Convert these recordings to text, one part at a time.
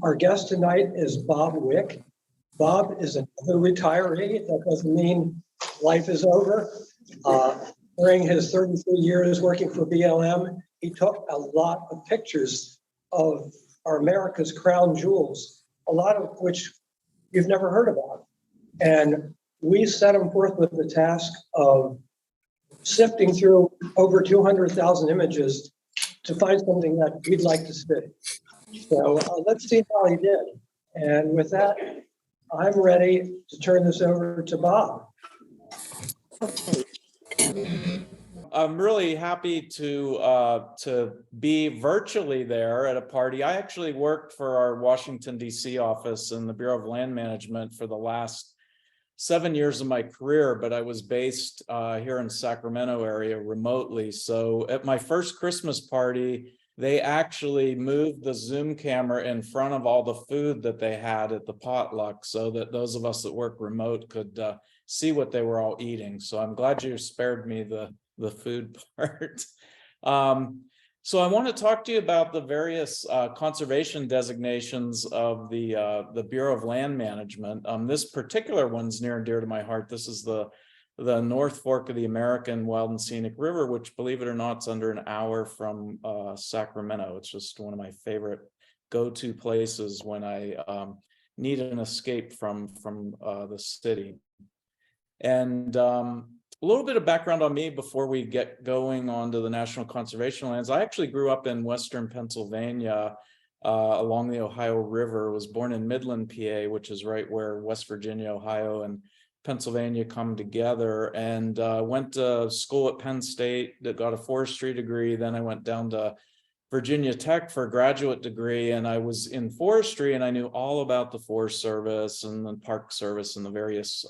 Our guest tonight is Bob Wick. Bob is another retiree. That doesn't mean life is over. During his 33 years working for BLM, he took a lot of pictures of our America's crown jewels, a lot of which you've never heard about. And we set him forth with the task of sifting through over 200,000 images to find something that we'd like to see. So let's see how he did. And with that, I'm ready to turn this over to Bob. I'm really happy to be virtually there at a party. I actually worked for our Washington, D.C. office in the Bureau of Land Management for the last 7 years of my career, but I was based here in Sacramento area remotely. So at my first Christmas party, they actually moved the Zoom camera in front of all the food that they had at the potluck so that those of us that work remote could see what they were all eating. So I'm glad you spared me the food part. So I want to talk to you about the various conservation designations of the Bureau of Land Management. This particular one's near and dear to my heart. This is the North Fork of the American Wild and Scenic River, which, believe it or not, is under an hour from Sacramento. It's just one of my favorite go-to places when I need an escape from the city. And a little bit of background on me before we get going on to the National Conservation Lands. I actually grew up in Western Pennsylvania along the Ohio River, was born in Midland, PA, which is right where West Virginia, Ohio, and Pennsylvania come together, and went to school at Penn State that got a forestry degree. Then I went down to Virginia Tech for a graduate degree, and I was in forestry, and I knew all about the Forest Service and the Park Service and the various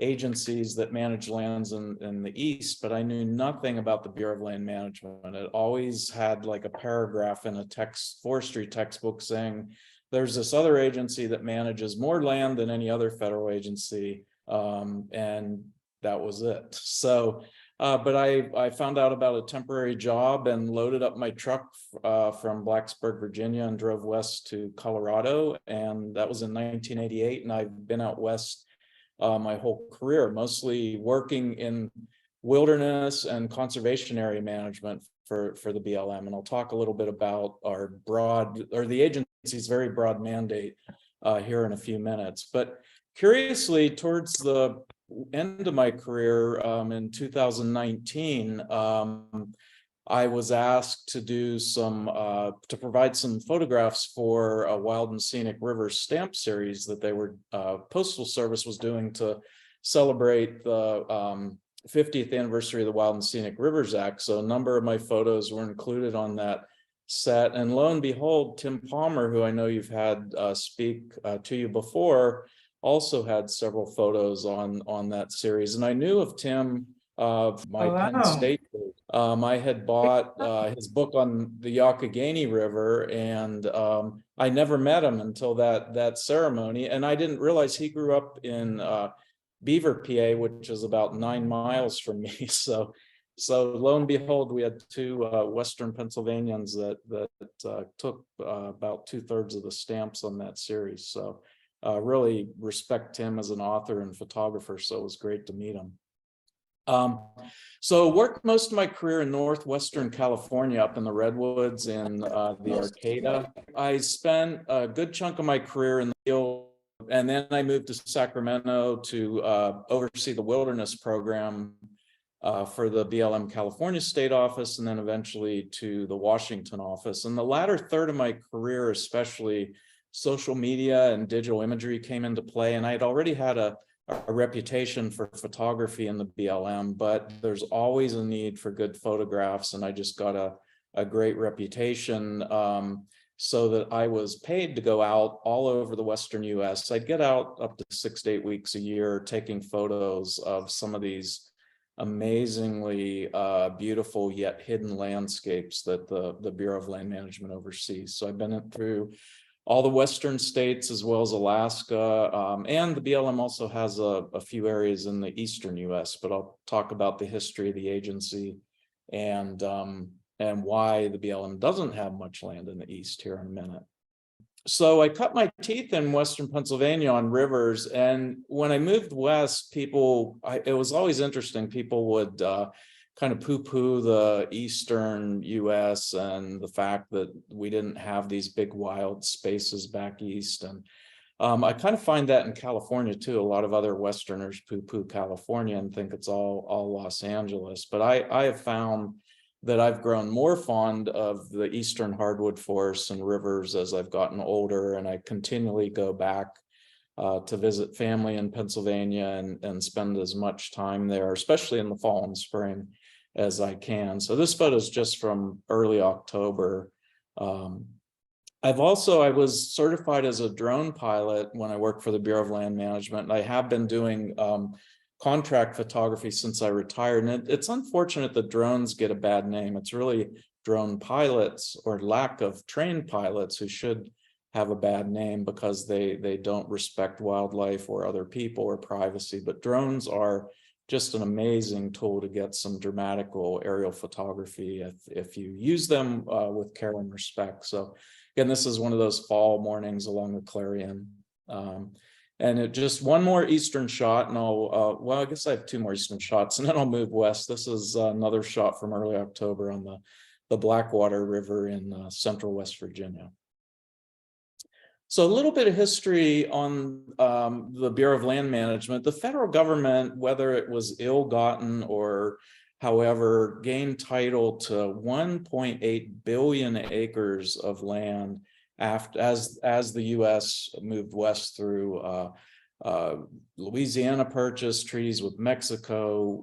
agencies that manage lands in the East, but I knew nothing about the Bureau of Land Management. It always had like a paragraph in a forestry textbook saying there's this other agency that manages more land than any other federal agency, and that was it. So, but I found out about a temporary job and loaded up my truck from Blacksburg, Virginia, and drove west to Colorado, and that was in 1988, and I've been out west my whole career, mostly working in wilderness and conservation area management for the BLM. And I'll talk a little bit about the agency's very broad mandate here in a few minutes. But curiously, towards the end of my career in 2019, I was asked to do to provide some photographs for a Wild and Scenic River stamp series that they were, Postal Service was doing to celebrate the 50th anniversary of the Wild and Scenic Rivers Act. So a number of my photos were included on that set. And lo and behold, Tim Palmer, who I know you've had speak to you before, also had several photos on that series. And I knew of Tim, my Penn State group. I had bought his book on the Youghiogheny River, and I never met him until that ceremony. And I didn't realize he grew up in Beaver, PA, which is about 9 miles from me. So lo and behold, we had two Western Pennsylvanians that took about 2/3 of the stamps on that series. So really respect him as an author and photographer. So it was great to meet him. So worked most of my career in Northwestern California, up in the Redwoods and the Arcata. I spent a good chunk of my career in the field, and then I moved to Sacramento to oversee the wilderness program for the BLM California State Office, and then eventually to the Washington office. And the latter third of my career, especially, social media and digital imagery came into play, and I had already had a reputation for photography in the BLM, but there's always a need for good photographs, and I just got a great reputation so that I was paid to go out all over the Western US. I'd get out up to 6 to 8 weeks a year taking photos of some of these amazingly beautiful yet hidden landscapes that the Bureau of Land Management oversees. So I've been through all the Western states as well as Alaska, and the BLM also has a few areas in the Eastern US, but I'll talk about the history of the agency and why the BLM doesn't have much land in the East here in a minute. So I cut my teeth in Western Pennsylvania on rivers, and when I moved west, it was always interesting. People would kind of poo-poo the Eastern US and the fact that we didn't have these big wild spaces back east. And I kind of find that in California too. A lot of other Westerners poo-poo California and think it's all Los Angeles. But I have found that I've grown more fond of the Eastern hardwood forests and rivers as I've gotten older, and I continually go back to visit family in Pennsylvania and spend as much time there, especially in the fall and spring, as I can. So this photo is just from early October. I was certified as a drone pilot when I worked for the Bureau of Land Management, and I have been doing contract photography since I retired. And it's unfortunate that drones get a bad name. It's really drone pilots or lack of trained pilots who should have a bad name because they don't respect wildlife or other people or privacy. But drones are just an amazing tool to get some dramatical aerial photography if you use them with care and respect. So again, this is one of those fall mornings along the Clarion. And just one more eastern shot, and I guess I have two more eastern shots, and then I'll move west. This is another shot from early October on the Blackwater River in central West Virginia. So a little bit of history on the Bureau of Land Management. The federal government, whether it was ill-gotten or however, gained title to 1.8 billion acres of land as the U.S. moved west through Louisiana Purchase, treaties with Mexico,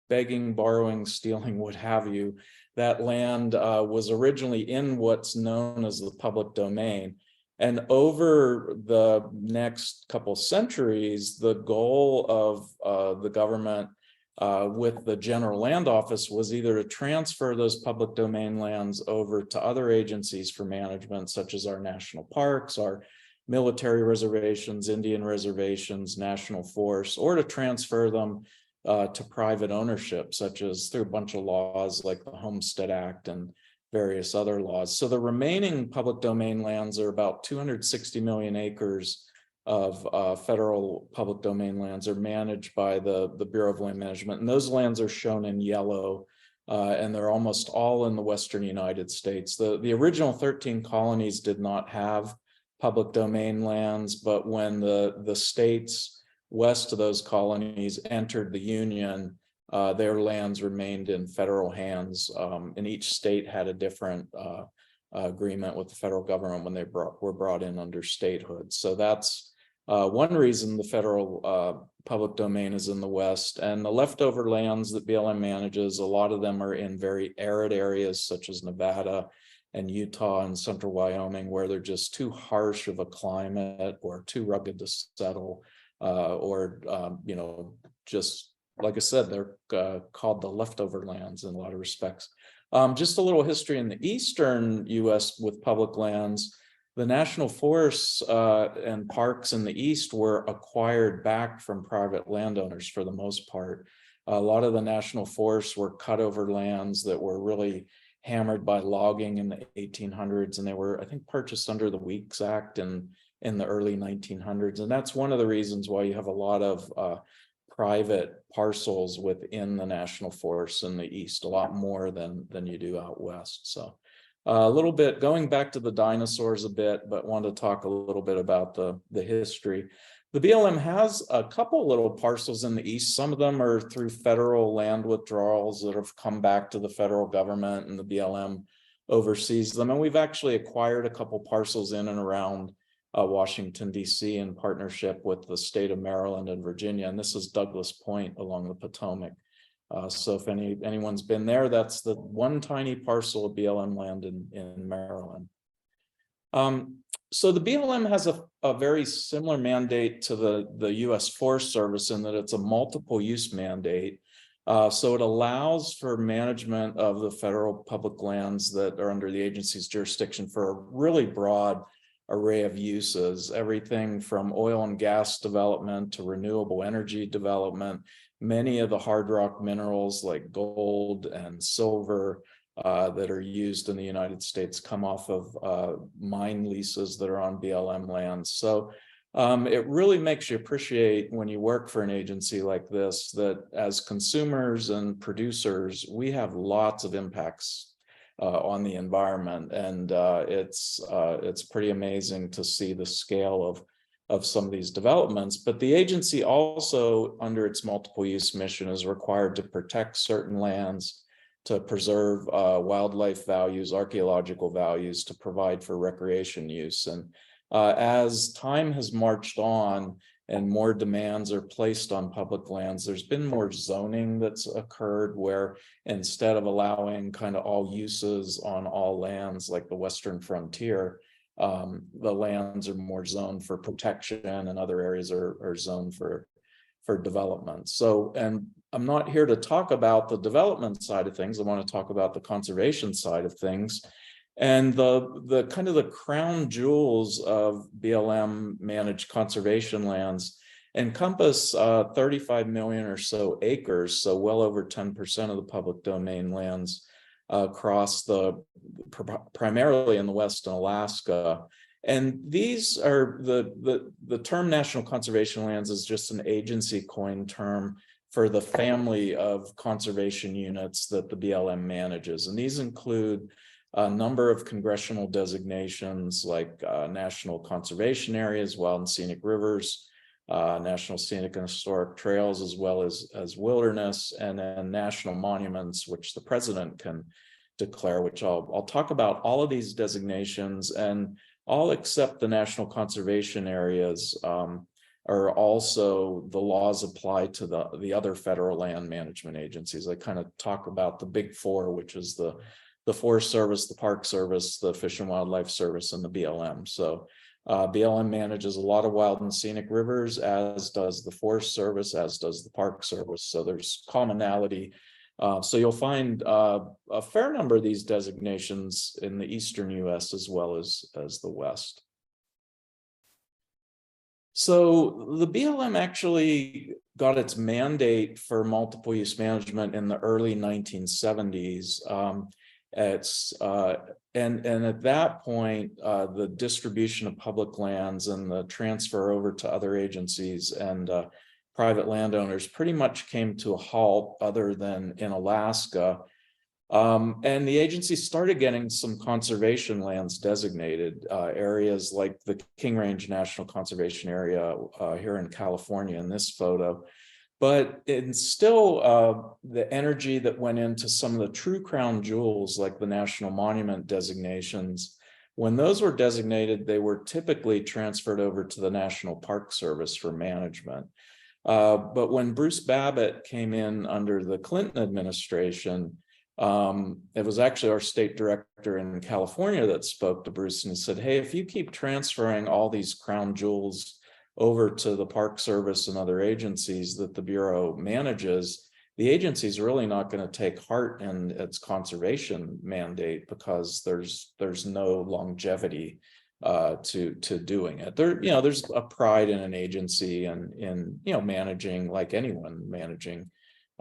begging, borrowing, stealing, what have you. That land was originally in what's known as the public domain. And over the next couple centuries, the goal of the government with the General Land Office was either to transfer those public domain lands over to other agencies for management, such as our national parks, our military reservations, Indian reservations, national forests, or to transfer them to private ownership, such as through a bunch of laws like the Homestead Act and various other laws. So the remaining public domain lands are about 260 million acres of federal public domain lands are managed by the Bureau of Land Management. And those lands are shown in yellow, and they're almost all in the Western United States. The original 13 colonies did not have public domain lands, but when the states west of those colonies entered the Union, their lands remained in federal hands, and each state had a different agreement with the federal government when they were brought in under statehood. So that's one reason the federal public domain is in the West. And the leftover lands that BLM manages, a lot of them are in very arid areas such as Nevada and Utah and central Wyoming, where they're just too harsh of a climate or too rugged to settle, or just like I said, they're called the leftover lands in a lot of respects. Just a little history in the eastern U.S. with public lands. The national forests and parks in the east were acquired back from private landowners for the most part. A lot of the national forests were cut over lands that were really hammered by logging in the 1800s, and they were, I think, purchased under the Weeks Act in the early 1900s. And that's one of the reasons why you have a lot of private parcels within the national forests in the east, a lot more than you do out west. So a little bit going back to the dinosaurs a bit, but wanted to talk a little bit about the history. The BLM has a couple little parcels in the east. Some of them are through federal land withdrawals that have come back to the federal government, and the BLM oversees them. And we've actually acquired a couple parcels in and around Washington, D.C. in partnership with the state of Maryland and Virginia. And this is Douglas Point along the Potomac. So if anyone's been there, that's the one tiny parcel of BLM land in Maryland. So the BLM has a very similar mandate to the U.S. Forest Service in that it's a multiple use mandate. So it allows for management of the federal public lands that are under the agency's jurisdiction for a really broad array of uses, everything from oil and gas development to renewable energy development. Many of the hard rock minerals like gold and silver that are used in the United States come off of mine leases that are on BLM lands. So it really makes you appreciate when you work for an agency like this, that as consumers and producers, we have lots of impacts on the environment. And it's pretty amazing to see the scale of some of these developments. But the agency also, under its multiple use mission, is required to protect certain lands, to preserve wildlife values, archaeological values, to provide for recreation use. And as time has marched on and more demands are placed on public lands, there's been more zoning that's occurred, where instead of allowing kind of all uses on all lands like the Western frontier, the lands are more zoned for protection, and other areas are zoned for development. So, and I'm not here to talk about the development side of things. I want to talk about the conservation side of things. And the kind of the crown jewels of BLM managed conservation lands encompass 35 million or so acres, so well over 10% of the public domain lands across primarily in the West and Alaska. And these are the term national conservation lands is just an agency coined term for the family of conservation units that the BLM manages. And these include a number of congressional designations like national conservation areas, wild and scenic rivers, national scenic and historic trails, as well as wilderness, and then national monuments, which the president can declare, which I'll talk about all of these designations. And all except the national conservation areas are also the laws apply to the other federal land management agencies. I kind of talk about the big four, which is the Forest Service, the Park Service, the Fish and Wildlife Service, and the BLM. So BLM manages a lot of wild and scenic rivers, as does the Forest Service, as does the Park Service. So there's commonality. So you'll find a fair number of these designations in the eastern US as well as the West. So the BLM actually got its mandate for multiple use management in the early 1970s. And at that point, the distribution of public lands and the transfer over to other agencies and private landowners pretty much came to a halt, other than in Alaska. And the agency started getting some conservation lands designated, areas like the King Range National Conservation Area here in California in this photo. But it's still the energy that went into some of the true crown jewels, like the national monument designations. When those were designated, they were typically transferred over to the National Park Service for management. But when Bruce Babbitt came in under the Clinton administration, it was actually our state director in California that spoke to Bruce, and he said, hey, if you keep transferring all these crown jewels over to the Park Service and other agencies that the Bureau manages, the agency is really not going to take heart in its conservation mandate, because there's no longevity to doing it. There's a pride in an agency and in managing, like anyone managing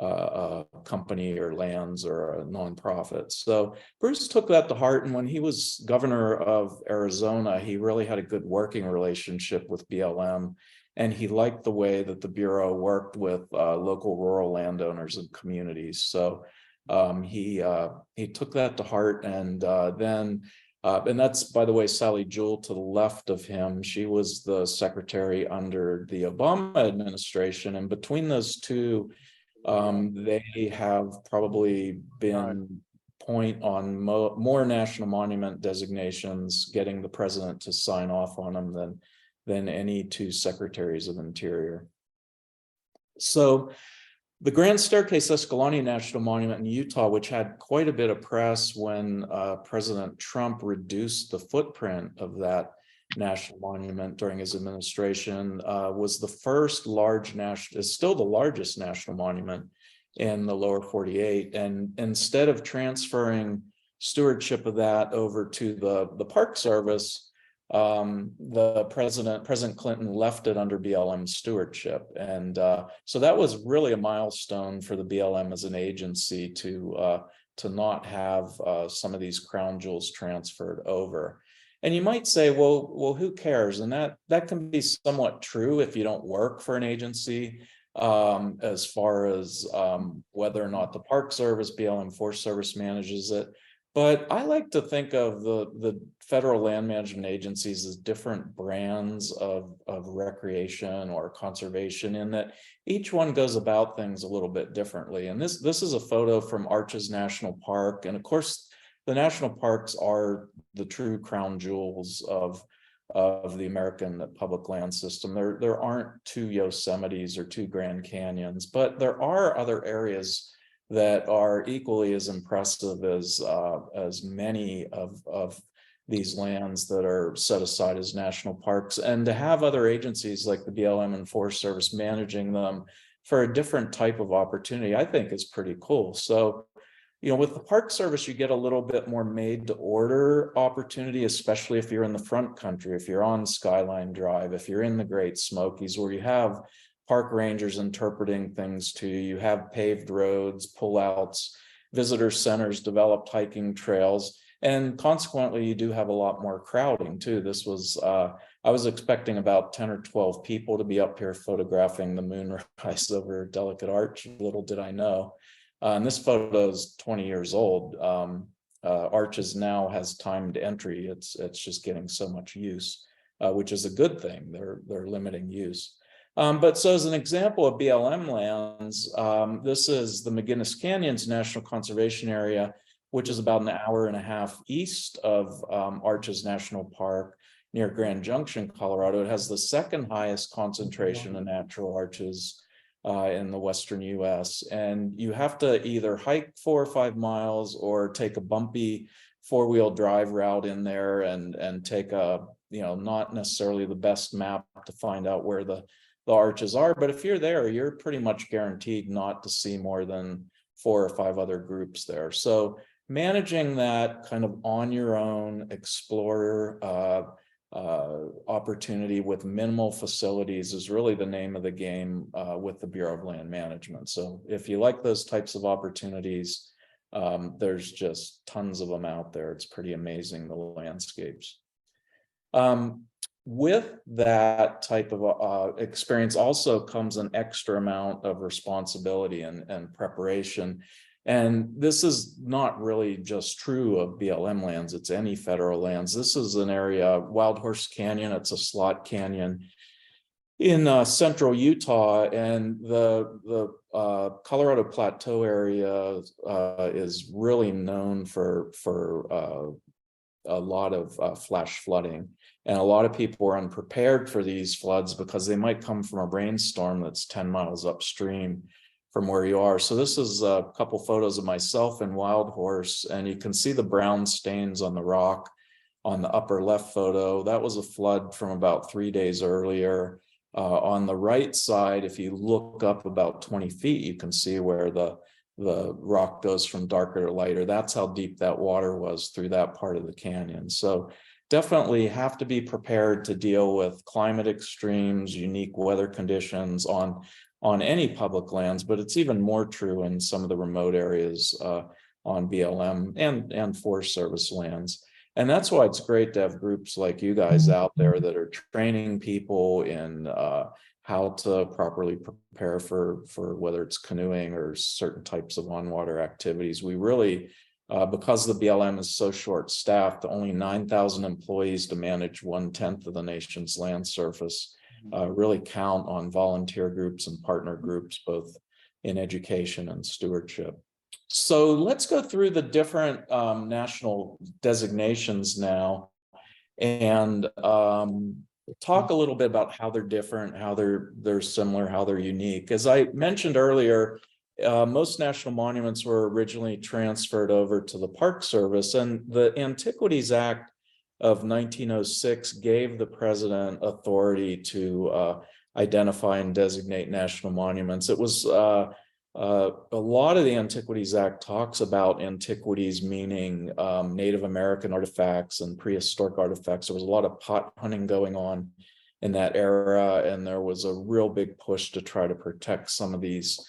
a company or lands or a nonprofit. So Bruce took that to heart, and when he was governor of Arizona, he really had a good working relationship with BLM, and he liked the way that the Bureau worked with local rural landowners and communities. So he took that to heart, and then and that's, by the way, Sally Jewell to the left of him. She was the secretary under the Obama administration, and between those two, they have probably been point on more national monument designations, getting the president to sign off on them than any two secretaries of Interior. So the Grand Staircase Escalante National Monument in Utah, which had quite a bit of press when President Trump reduced the footprint of that national monument during his administration, was the first is still the largest national monument in the lower 48. And instead of transferring stewardship of that over to the Park Service, President Clinton left it under BLM stewardship. And so that was really a milestone for the BLM as an agency to not have some of these crown jewels transferred over. And you might say, well, who cares? And that can be somewhat true if you don't work for an agency, as far as whether or not the Park Service, BLM Forest Service manages it. But I like to think of the federal land management agencies as different brands of recreation or conservation, in that each one goes about things a little bit differently. And this is a photo from Arches National Park. And of course, the national parks are the true crown jewels of the American public land system. There aren't two Yosemites or two Grand Canyons, but there are other areas that are equally as impressive as many of these lands that are set aside as national parks. And to have other agencies like the BLM and Forest Service managing them for a different type of opportunity, I think is pretty cool. So, with the Park Service, you get a little bit more made to order opportunity, especially if you're in the front country, if you're on Skyline Drive, if you're in the Great Smokies, where you have park rangers interpreting things to you, you have paved roads, pullouts, visitor centers, developed hiking trails, and consequently, you do have a lot more crowding too. This was, I was expecting about 10 or 12 people to be up here photographing the moonrise over Delicate Arch. Little did I know. And this photo is 20 years old. Arches now has timed entry. It's just getting so much use, which is a good thing. They're limiting use. But so as an example of BLM lands, this is the McGinnis Canyons National Conservation Area, which is about an hour and a half east of Arches National Park near Grand Junction, Colorado. It has the second highest concentration of natural arches in the Western US. And you have to either hike 4 or 5 miles or take a bumpy 4-wheel drive route in there and take a, not necessarily the best map to find out where the arches are. But if you're there, you're pretty much guaranteed not to see more than 4 or 5 other groups there. So managing that kind of on your own explorer opportunity with minimal facilities is really the name of the game with the Bureau of Land Management. So if you like those types of opportunities, there's just tons of them out there. It's pretty amazing, the landscapes. With that type of experience also comes an extra amount of responsibility and preparation. And this is not really just true of BLM lands, it's any federal lands. This is an area, Wild Horse Canyon, it's a slot canyon in central Utah, and the Colorado Plateau area is really known for a lot of flash flooding. And a lot of people are unprepared for these floods because they might come from a rainstorm that's 10 miles upstream from where you are. So this is a couple photos of myself and Wild Horse, and you can see the brown stains on the rock on the upper left photo. That was a flood from about 3 days earlier. On the right side, if you look up about 20 feet, you can see where the rock goes from darker to lighter. That's how deep that water was through that part of the canyon. So definitely have to be prepared to deal with climate extremes, unique weather conditions on any public lands, but it's even more true in some of the remote areas on BLM and Forest Service lands. And that's why it's great to have groups like you guys out there that are training people in how to properly prepare for whether it's canoeing or certain types of on-water activities. We really, because the BLM is so short-staffed, only 9,000 employees to manage 1/10 of the nation's land surface, really count on volunteer groups and partner groups, both in education and stewardship. So let's go through the different national designations now and talk a little bit about how they're different, how they're similar, how they're unique. As I mentioned earlier, most national monuments were originally transferred over to the Park Service, and the Antiquities Act of 1906 gave the president authority to identify and designate national monuments. It was a lot of the Antiquities Act talks about antiquities, meaning Native American artifacts and prehistoric artifacts. There was a lot of pot hunting going on in that era, and there was a real big push to try to protect some of these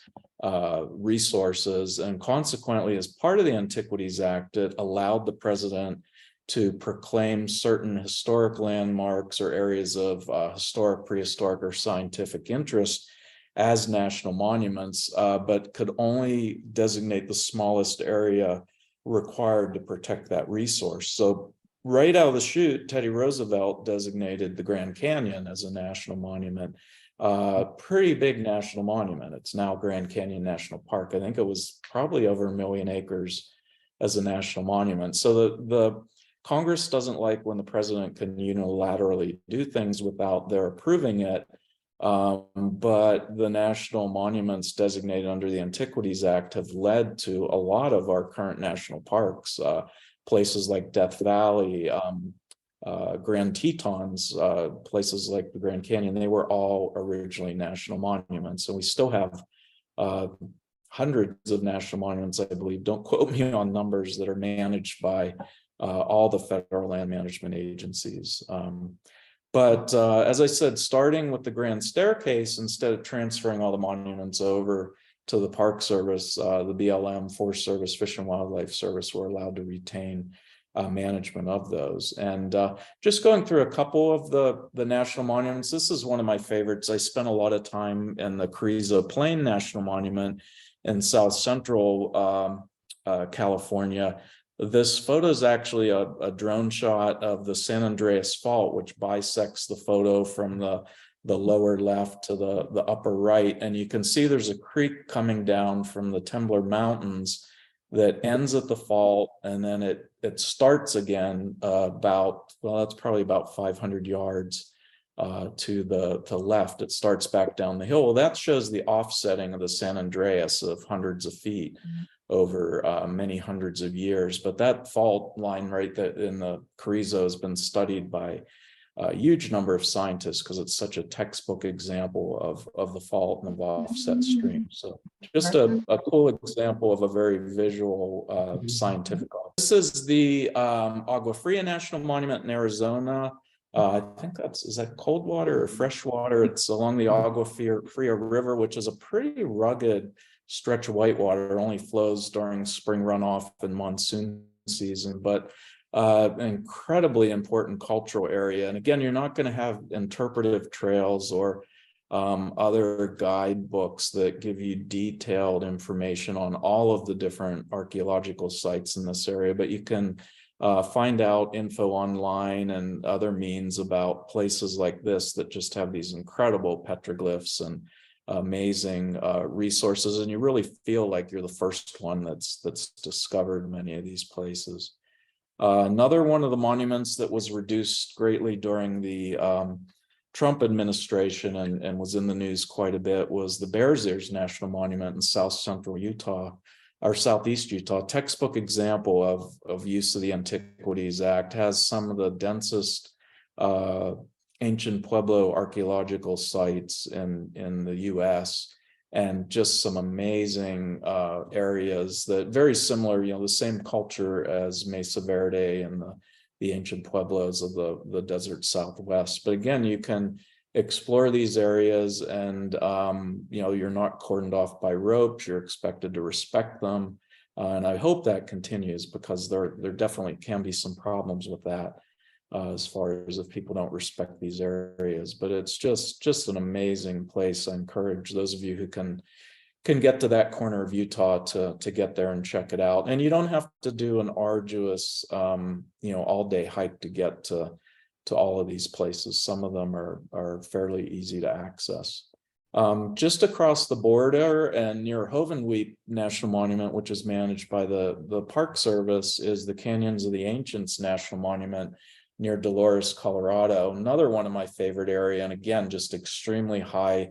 resources. And consequently, as part of the Antiquities Act, it allowed the president to proclaim certain historic landmarks or areas of historic, prehistoric, or scientific interest as national monuments, but could only designate the smallest area required to protect that resource. So right out of the chute, Teddy Roosevelt designated the Grand Canyon as a national monument. Pretty big national monument. It's now Grand Canyon National Park. I think it was probably over 1 million acres as a national monument. So the Congress doesn't like when the president can unilaterally do things without their approving it. But the national monuments designated under the Antiquities Act have led to a lot of our current national parks, places like Death Valley, Grand Tetons, places like the Grand Canyon. They were all originally national monuments, and we still have hundreds of national monuments, I believe. Don't quote me on numbers, that are managed by all the federal land management agencies. But as I said, starting with the Grand Staircase, instead of transferring all the monuments over to the Park Service, the BLM, Forest Service, Fish and Wildlife Service were allowed to retain management of those. And just going through a couple of the national monuments, this is one of my favorites. I spent a lot of time in the Carrizo Plain National Monument in South Central California. This photo is actually a drone shot of the San Andreas Fault, which bisects the photo from the lower left to the upper right. And you can see there's a creek coming down from the Tembler Mountains that ends at the fault, and then it starts again that's probably about 500 yards to the left. It starts back down the hill. Well, that shows the offsetting of the San Andreas of hundreds of feet over many hundreds of years. But that fault line right there in the Carrizo has been studied by a huge number of scientists because it's such a textbook example of the fault and of offset streams. So just a cool example of a very visual scientific. This is the Agua Fria National Monument in Arizona. I think is that cold water or fresh water? It's along the Agua Fria River, which is a pretty rugged stretch of whitewater. It only flows during spring runoff and monsoon season, but an incredibly important cultural area. And again, you're not going to have interpretive trails or other guidebooks that give you detailed information on all of the different archaeological sites in this area, but you can find out info online and other means about places like this that just have these incredible petroglyphs and amazing resources, and you really feel like you're the first one that's discovered many of these places. Another one of the monuments that was reduced greatly during the Trump administration and was in the news quite a bit was the Bears Ears National Monument in South Central Utah, or Southeast Utah. Textbook example of use of the Antiquities Act. Has some of the densest ancient Pueblo archaeological sites in the US, and just some amazing areas that very similar, the same culture as Mesa Verde and the ancient Pueblos of the desert Southwest. But again, you can explore these areas and you're not cordoned off by ropes. You're expected to respect them. And I hope that continues, because there definitely can be some problems with that. As far as if people don't respect these areas, but it's just an amazing place. I encourage those of you who can get to that corner of Utah to get there and check it out. And you don't have to do an arduous, all-day hike to get to all of these places. Some of them are fairly easy to access. Just across the border and near Hovenweep National Monument, which is managed by the Park Service, is the Canyons of the Ancients National Monument near Dolores, Colorado. Another one of my favorite area, and again, just extremely high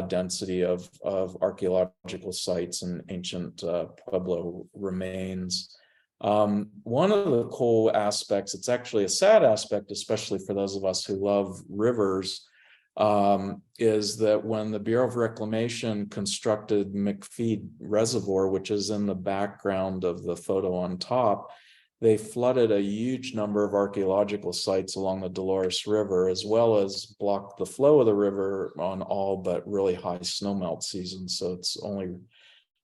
density of archaeological sites and ancient Pueblo remains. One of the cool aspects, it's actually a sad aspect, especially for those of us who love rivers, is that when the Bureau of Reclamation constructed McPhee Reservoir, which is in the background of the photo on top, they flooded a huge number of archaeological sites along the Dolores River, as well as blocked the flow of the river on all but really high snowmelt seasons. So it's only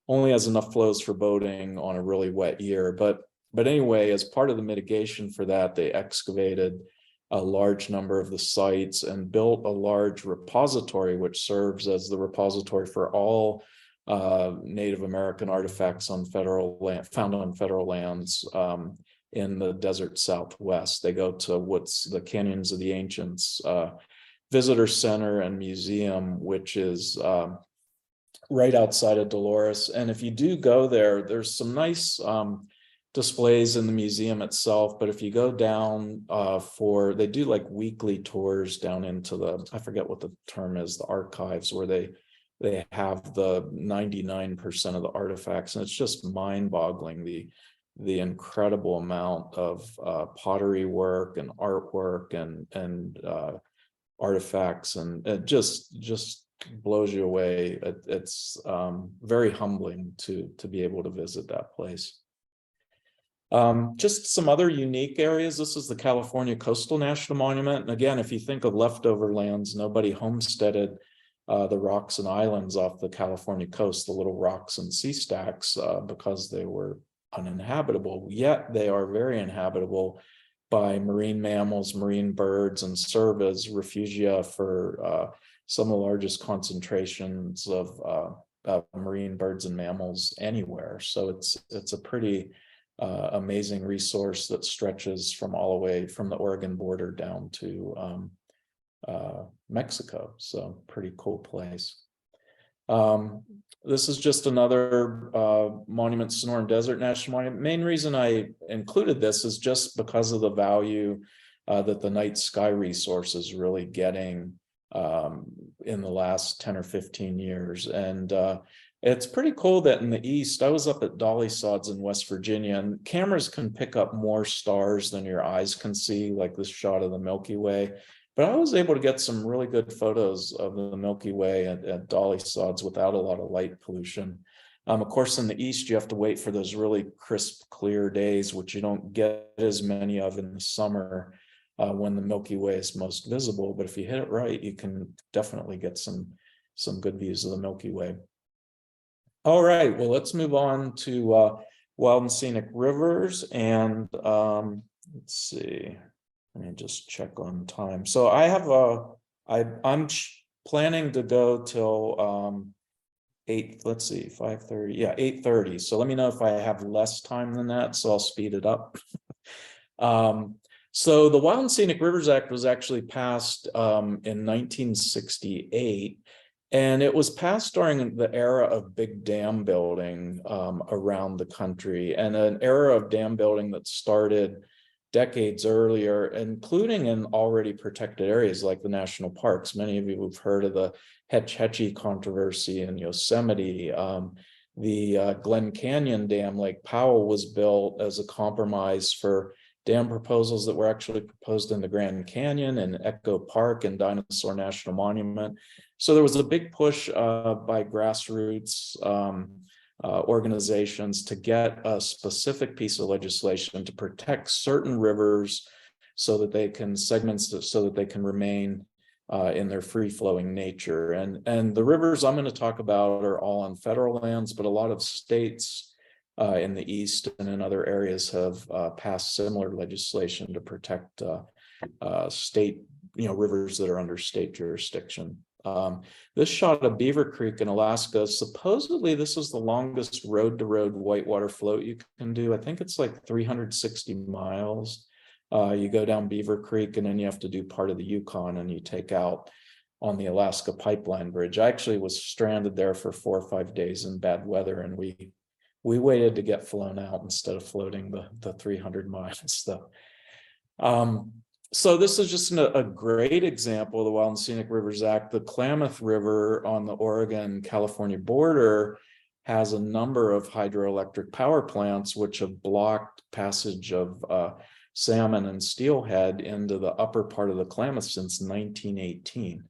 only has enough flows for boating on a really wet year. But anyway, as part of the mitigation for that, they excavated a large number of the sites and built a large repository, which serves as the repository for all Native American artifacts on federal land, found on federal lands in the desert Southwest. They go to what's the Canyons of the Ancients Visitor Center and Museum, which is right outside of Dolores. And if you do go there, there's some nice displays in the museum itself, but if you go down they do like weekly tours down into the, I forget what the term is, the archives, where they have the 99% of the artifacts, and it's just mind-boggling the incredible amount of pottery work and artwork and artifacts, and it just blows you away. It's very humbling to be able to visit that place. Just some other unique areas. This is the California Coastal National Monument. And again, if you think of leftover lands, nobody homesteaded the rocks and islands off the California coast, the little rocks and sea stacks, because they were uninhabitable. Yet they are very inhabitable by marine mammals, marine birds, and serve as refugia for some of the largest concentrations of marine birds and mammals anywhere. So it's a pretty amazing resource that stretches from all the way from the Oregon border down to Mexico. So pretty cool place. This is just another monument, Sonoran Desert National Monument. Main reason I included this is just because of the value that the night sky resource is really getting in the last 10 or 15 years. And it's pretty cool that in the east, I was up at Dolly Sods in West Virginia, and cameras can pick up more stars than your eyes can see, like this shot of the Milky Way. But I was able to get some really good photos of the Milky Way at Dolly Sods without a lot of light pollution. Of course, in the east, you have to wait for those really crisp, clear days, which you don't get as many of in the summer when the Milky Way is most visible. But if you hit it right, you can definitely get some good views of the Milky Way. All right, well, let's move on to wild and scenic rivers. And let's see, let me just check on time. So I have I'm planning to go till 5:30. Yeah, 8:30. So let me know if I have less time than that, so I'll speed it up. So the Wild and Scenic Rivers Act was actually passed in 1968. And it was passed during the era of big dam building around the country, and an era of dam building that started decades earlier, including in already protected areas like the national parks. Many of you have heard of the Hetch Hetchy controversy in Yosemite. The Glen Canyon Dam, Lake Powell, was built as a compromise for dam proposals that were actually proposed in the Grand Canyon and Echo Park and Dinosaur National Monument. So there was a big push by grassroots organizations to get a specific piece of legislation to protect certain rivers so that they can so that they can remain in their free-flowing nature. And the rivers I'm going to talk about are all on federal lands, but a lot of states in the east and in other areas have passed similar legislation to protect state, rivers that are under state jurisdiction. This shot of Beaver Creek in Alaska, supposedly this is the longest road-to-road whitewater float you can do. I think it's like 360 miles. You go down Beaver Creek and then you have to do part of the Yukon and you take out on the Alaska Pipeline Bridge. I actually was stranded there for 4 or 5 days in bad weather, and we waited to get flown out instead of floating the 300 miles though. So this is just a great example of the Wild and Scenic Rivers Act. The Klamath River on the Oregon-California border has a number of hydroelectric power plants which have blocked passage of salmon and steelhead into the upper part of the Klamath since 1918.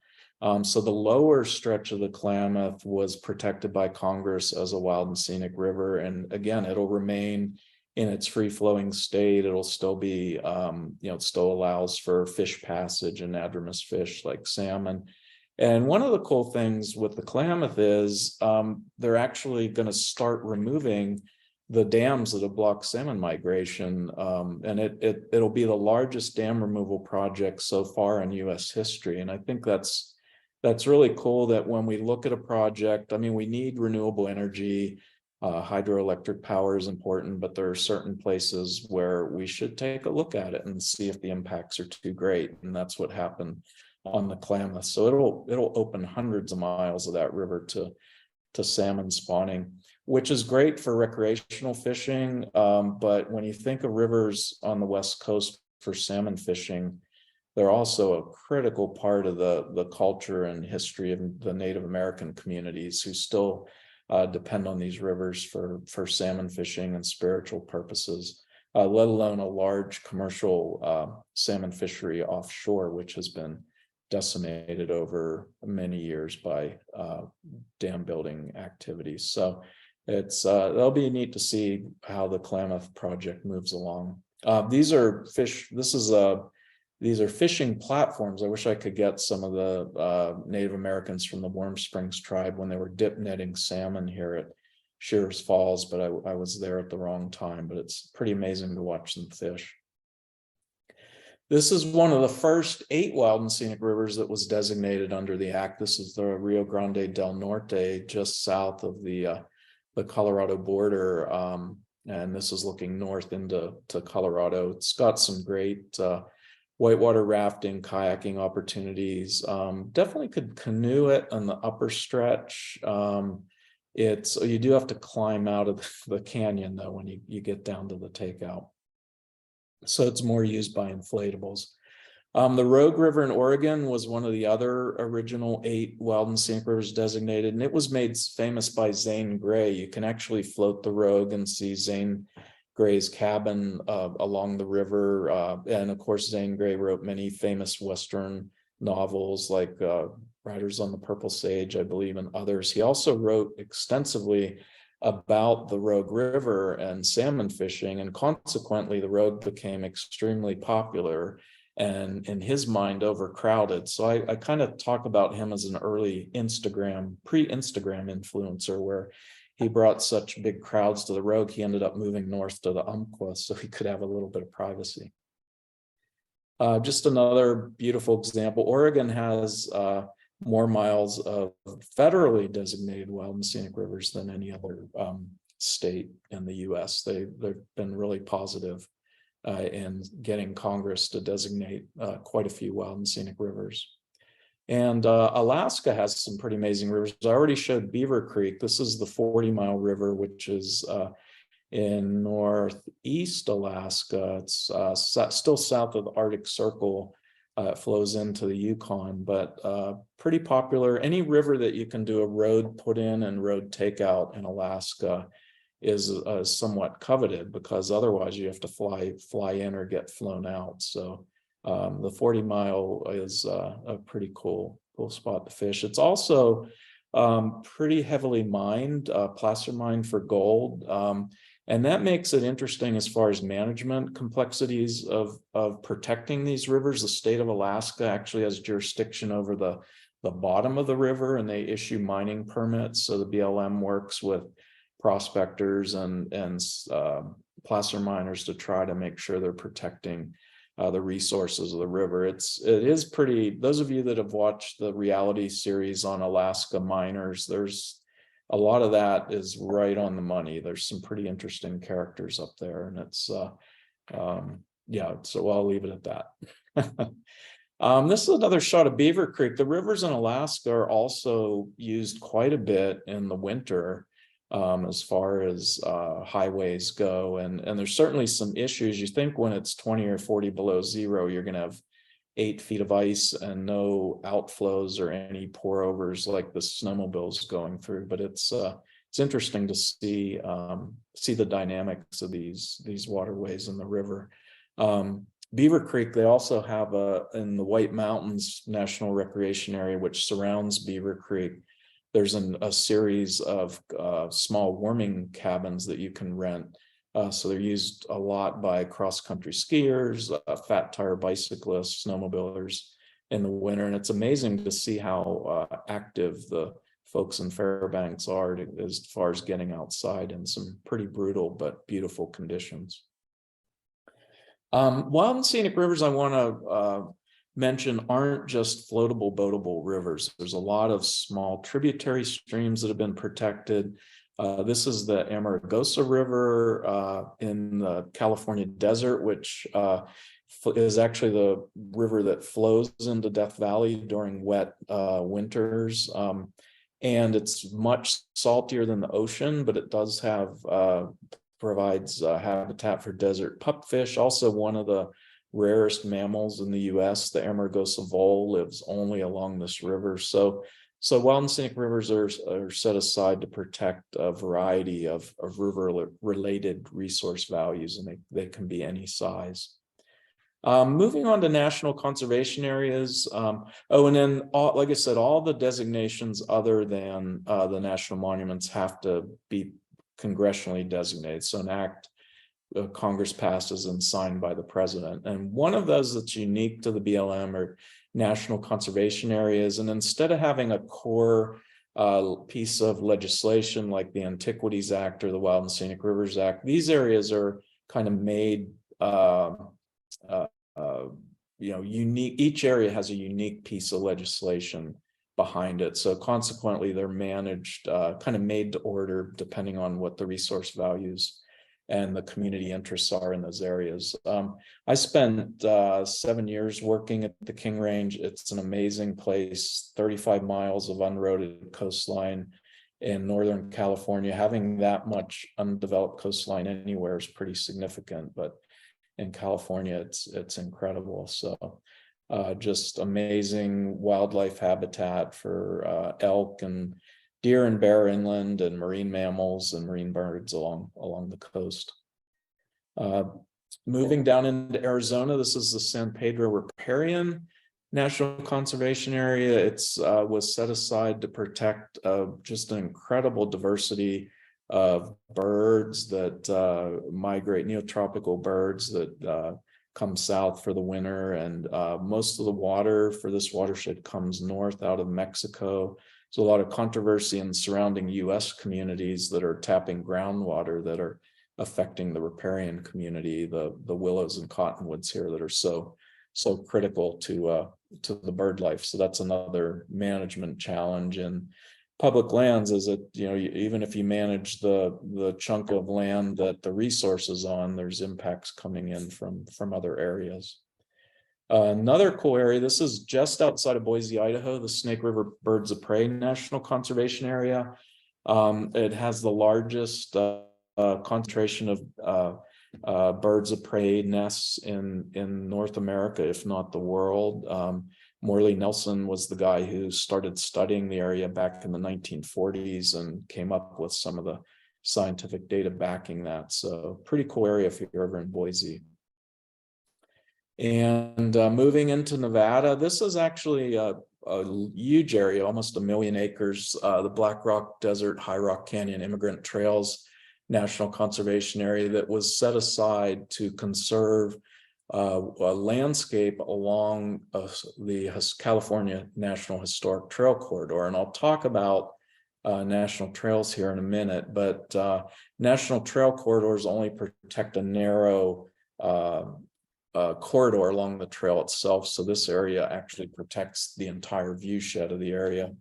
So the lower stretch of the Klamath was protected by Congress as a wild and scenic river. And again, it'll remain in its free-flowing state. It'll still be, it still allows for fish passage and anadromous fish like salmon. And one of the cool things with the Klamath is they're actually going to start removing the dams that have blocked salmon migration. And it'll be the largest dam removal project so far in US history. And I think that's really cool that when we look at a project, I mean, we need renewable energy. Hydroelectric power is important, but there are certain places where we should take a look at it and see if the impacts are too great. And that's what happened on the Klamath. So it'll open hundreds of miles of that river to salmon spawning, which is great for recreational fishing. But when you think of rivers on the West Coast for salmon fishing, they're also a critical part of the culture and history of the Native American communities who still depend on these rivers for salmon fishing and spiritual purposes, let alone a large commercial salmon fishery offshore, which has been decimated over many years by dam building activities. So that'll be neat to see how the Klamath project moves along. These are fishing platforms. I wish I could get some of the Native Americans from the Warm Springs tribe when they were dip netting salmon here at Shearers Falls, but I was there at the wrong time, but it's pretty amazing to watch them fish. This is one of the first 8 wild and scenic rivers that was designated under the act. This is the Rio Grande del Norte, just south of the Colorado border. And this is looking north into Colorado. It's got some great whitewater rafting, kayaking opportunities. Definitely could canoe it on the upper stretch. You do have to climb out of the canyon though when you get down to the takeout. So it's more used by inflatables. The Rogue River in Oregon was one of the other original 8 wild and scenic rivers designated, and it was made famous by Zane Grey. You can actually float the Rogue and see Zane Grey's cabin along the river. And of course, Zane Grey wrote many famous Western novels like Riders on the Purple Sage, I believe, and others. He also wrote extensively about the Rogue River and salmon fishing, and consequently the Rogue became extremely popular and in his mind overcrowded. So I kind of talk about him as an early pre-Instagram influencer, where he brought such big crowds to the Rogue, he ended up moving north to the Umpqua so he could have a little bit of privacy. Just another beautiful example. Oregon has more miles of federally designated wild and scenic rivers than any other state in the US. They've been really positive in getting Congress to designate quite a few wild and scenic rivers. And Alaska has some pretty amazing rivers. I already showed Beaver Creek. This is the 40-mile river, which is in northeast Alaska. It's still south of the Arctic Circle. It flows into the Yukon, but pretty popular. Any river that you can do a road put in and road takeout in Alaska is somewhat coveted, because otherwise you have to fly in or get flown out. So the 40-mile is a pretty cool spot to fish. It's also pretty heavily mined, placer mined for gold. And that makes it interesting as far as management complexities of protecting these rivers. The state of Alaska actually has jurisdiction over the bottom of the river, and they issue mining permits. So the BLM works with prospectors and placer miners to try to make sure they're protecting the resources of the river. It is pretty, those of you that have watched the reality series on Alaska miners, there's a lot of that is right on the money. There's some pretty interesting characters up there, and it's yeah, so I'll leave it at that. This is another shot of Beaver Creek. The rivers in Alaska are also used quite a bit in the winter as far as highways go, and there's certainly some issues. You think when it's 20 or 40 below zero, you're going to have 8 feet of ice and no outflows or any pour overs like the snowmobiles going through. But it's interesting to see the dynamics of these waterways in the river. Beaver Creek, they also have in the White Mountains National Recreation Area, which surrounds Beaver Creek, there's a series of small warming cabins that you can rent. So they're used a lot by cross-country skiers, fat tire bicyclists, snowmobilers, in the winter. And it's amazing to see how active the folks in Fairbanks are as far as getting outside in some pretty brutal but beautiful conditions. Wild and scenic rivers I want to mention aren't just floatable, boatable rivers. There's a lot of small tributary streams that have been protected. This is the Amargosa River in the California desert, which is actually the river that flows into Death Valley during wet winters. And it's much saltier than the ocean, but it does have provides habitat for desert pupfish. Also, one of the rarest mammals in the U.S., the Amargosa vole, lives only along this river. So wild and scenic rivers are set aside to protect a variety of river-related resource values, and they can be any size. Moving on to national conservation areas. And then, like I said, all the designations other than the national monuments have to be congressionally designated. So an act Congress passes and signed by the president. And one of those that's unique to the BLM are national conservation areas. And instead of having a core piece of legislation like the Antiquities Act or the Wild and Scenic Rivers Act, these areas are kind of made unique. Each area has a unique piece of legislation behind it. So consequently, they're managed, kind of made to order, depending on what the resource values and the community interests are in those areas. I spent 7 years working at the King Range. It's an amazing place, 35 miles of unroaded coastline in Northern California. Having that much undeveloped coastline anywhere is pretty significant, but in California, it's incredible. So just amazing wildlife habitat for elk and deer and bear inland, and marine mammals and marine birds along the coast. Moving down into Arizona, this is the San Pedro Riparian National Conservation Area. It's was set aside to protect just an incredible diversity of birds that migrate, neotropical birds that come south for the winter. And most of the water for this watershed comes north out of Mexico. There's a lot of controversy in surrounding U.S. communities that are tapping groundwater that are affecting the riparian community, the willows and cottonwoods here that are so critical to the bird life. So that's another management challenge. And public lands is that, even if you manage the chunk of land that the resource is on, there's impacts coming in from other areas. Another cool area, this is just outside of Boise, Idaho, the Snake River Birds of Prey National Conservation Area. It has the largest concentration of birds of prey nests in North America, if not the world. Morley Nelson was the guy who started studying the area back in the 1940s and came up with some of the scientific data backing that. So pretty cool area if you're ever in Boise. And moving into Nevada, this is actually a huge area, almost 1 million acres, the Black Rock Desert High Rock Canyon Immigrant Trails National Conservation Area that was set aside to conserve a landscape along the California National Historic Trail Corridor. And I'll talk about national trails here in a minute, but national trail corridors only protect a narrow corridor along the trail itself. So this area actually protects the entire viewshed of the area.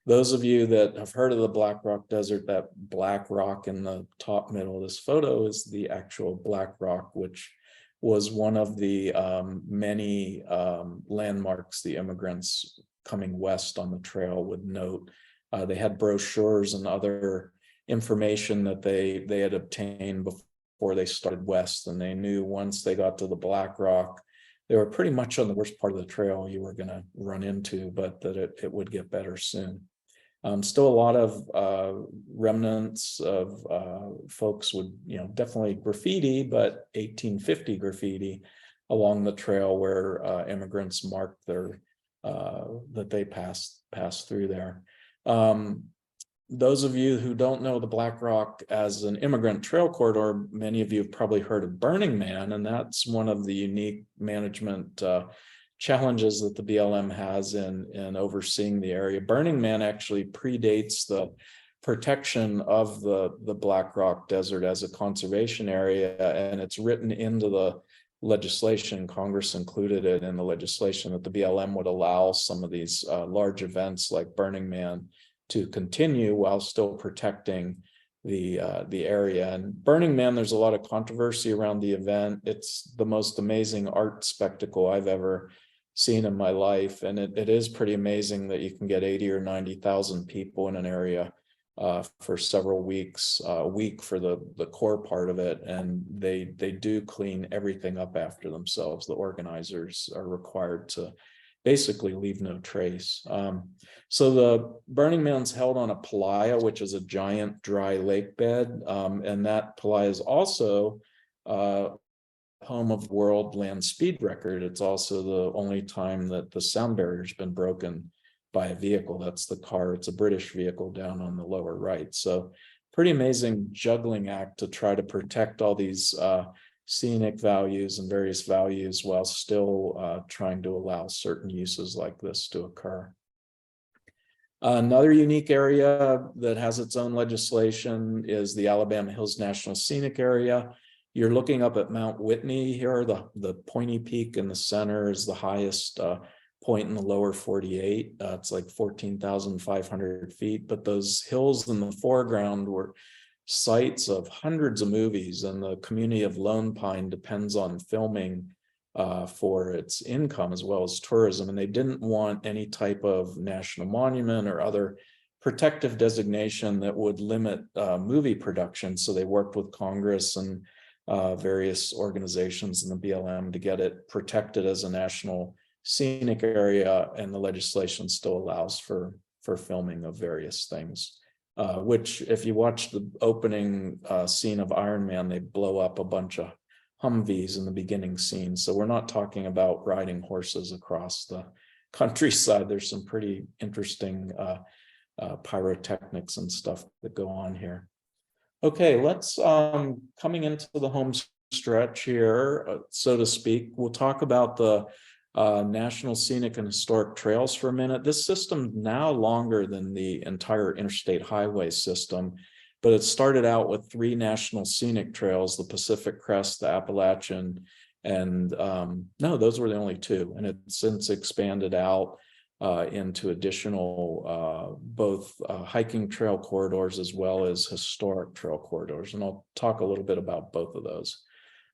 Those of you that have heard of the Black Rock Desert, that black rock in the top middle of this photo is the actual Black Rock, which was one of the many landmarks the immigrants coming west on the trail would note. They had brochures and other information that they had obtained before they started west, and they knew once they got to the Black Rock, they were pretty much on the worst part of the trail you were going to run into, but that it would get better soon. Still a lot of remnants of folks would, definitely graffiti, but 1850 graffiti along the trail where immigrants marked their that they passed through there. Those of you who don't know the Black Rock as an immigrant trail corridor, many of you have probably heard of Burning Man, and that's one of the unique management challenges that the BLM has in overseeing the area. Burning Man actually predates the protection of the Black Rock Desert as a conservation area, and it's written into the legislation. Congress included it in the legislation that the BLM would allow some of these large events like Burning Man to continue while still protecting the area. And Burning Man, there's a lot of controversy around the event. It's the most amazing art spectacle I've ever seen in my life, and it is pretty amazing that you can get 80 or 90,000 people in an area for several weeks, a week for the core part of it, and they do clean everything up after themselves. The organizers are required to basically leave no trace. So the Burning Man's held on a playa, which is a giant dry lake bed, and that playa is also home of world land speed record. It's also the only time that the sound barrier's been broken by a vehicle. That's the car. It's a British vehicle down on the lower right. So pretty amazing juggling act to try to protect all these scenic values and various values while still trying to allow certain uses like this to occur. Another unique area that has its own legislation is the Alabama Hills National Scenic Area. You're looking up at Mount Whitney here. The pointy peak in the center is the highest point in the lower 48. It's like 14,500 feet, but those hills in the foreground were sites of hundreds of movies, and the community of Lone Pine depends on filming for its income as well as tourism, and they didn't want any type of national monument or other protective designation that would limit movie production, so they worked with Congress and various organizations in the BLM to get it protected as a national scenic area, and the legislation still allows for filming of various things, which if you watch the opening scene of Iron Man, they blow up a bunch of Humvees in the beginning scene. So we're not talking about riding horses across the countryside. There's some pretty interesting pyrotechnics and stuff that go on here. Okay, let's coming into the home stretch here, so to speak. We'll talk about the National Scenic and Historic Trails for a minute. This system now longer than the entire interstate highway system, but it started out with 3 national scenic trails: the Pacific Crest, the Appalachian, and no, those were the only 2. And it's since expanded out into additional both hiking trail corridors as well as historic trail corridors. And I'll talk a little bit about both of those.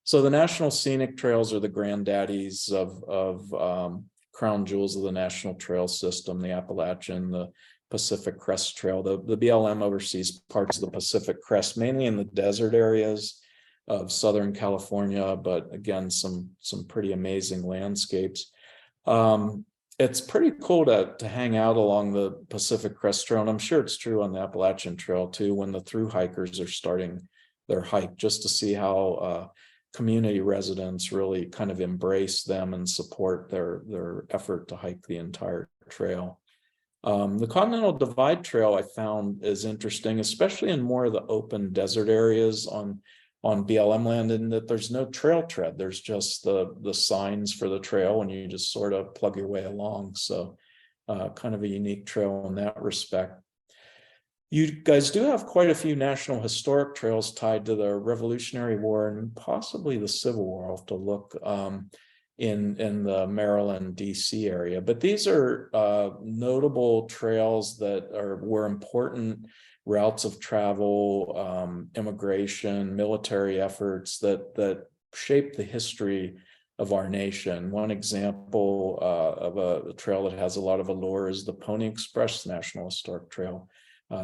So the National Scenic Trails are the granddaddies of crown jewels of the National Trail System: the Appalachian, the Pacific Crest Trail. The BLM oversees parts of the Pacific Crest, mainly in the desert areas of Southern California, but again, some pretty amazing landscapes. It's pretty cool to hang out along the Pacific Crest Trail, and I'm sure it's true on the Appalachian Trail too, when the through hikers are starting their hike, just to see how community residents really kind of embrace them and support their effort to hike the entire trail. The Continental Divide Trail I found is interesting, especially in more of the open desert areas on BLM land, in that there's no trail tread. There's just the signs for the trail, and you just sort of plug your way along. So kind of a unique trail in that respect. You guys do have quite a few national historic trails tied to the Revolutionary War and possibly the Civil War. I'll have to look in the Maryland, DC area. But these are notable trails that were important routes of travel, immigration, military efforts that shaped the history of our nation. One example of a trail that has a lot of allure is the Pony Express National Historic Trail.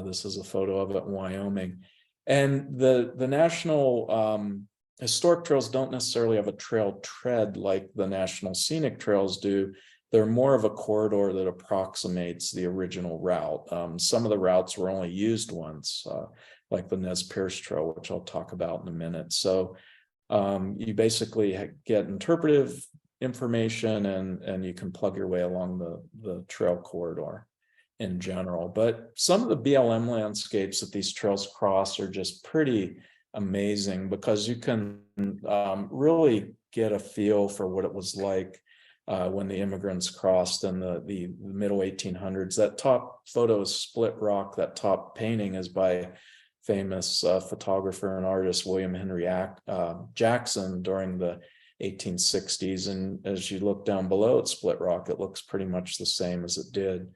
This is a photo of it in Wyoming. And the national historic trails don't necessarily have a trail tread like the national scenic trails do. They're more of a corridor that approximates the original route. Some of the routes were only used once, like the Nez Perce Trail, which I'll talk about in a minute. So you basically get interpretive information, and you can plug your way along the trail corridor in general. But some of the BLM landscapes that these trails cross are just pretty amazing, because you can really get a feel for what it was like when the immigrants crossed in the middle 1800s. That top photo is split rock. That top painting is by famous photographer and artist William Henry Jackson during the 1860s. And as you look down below at split rock, it looks pretty much the same as it did.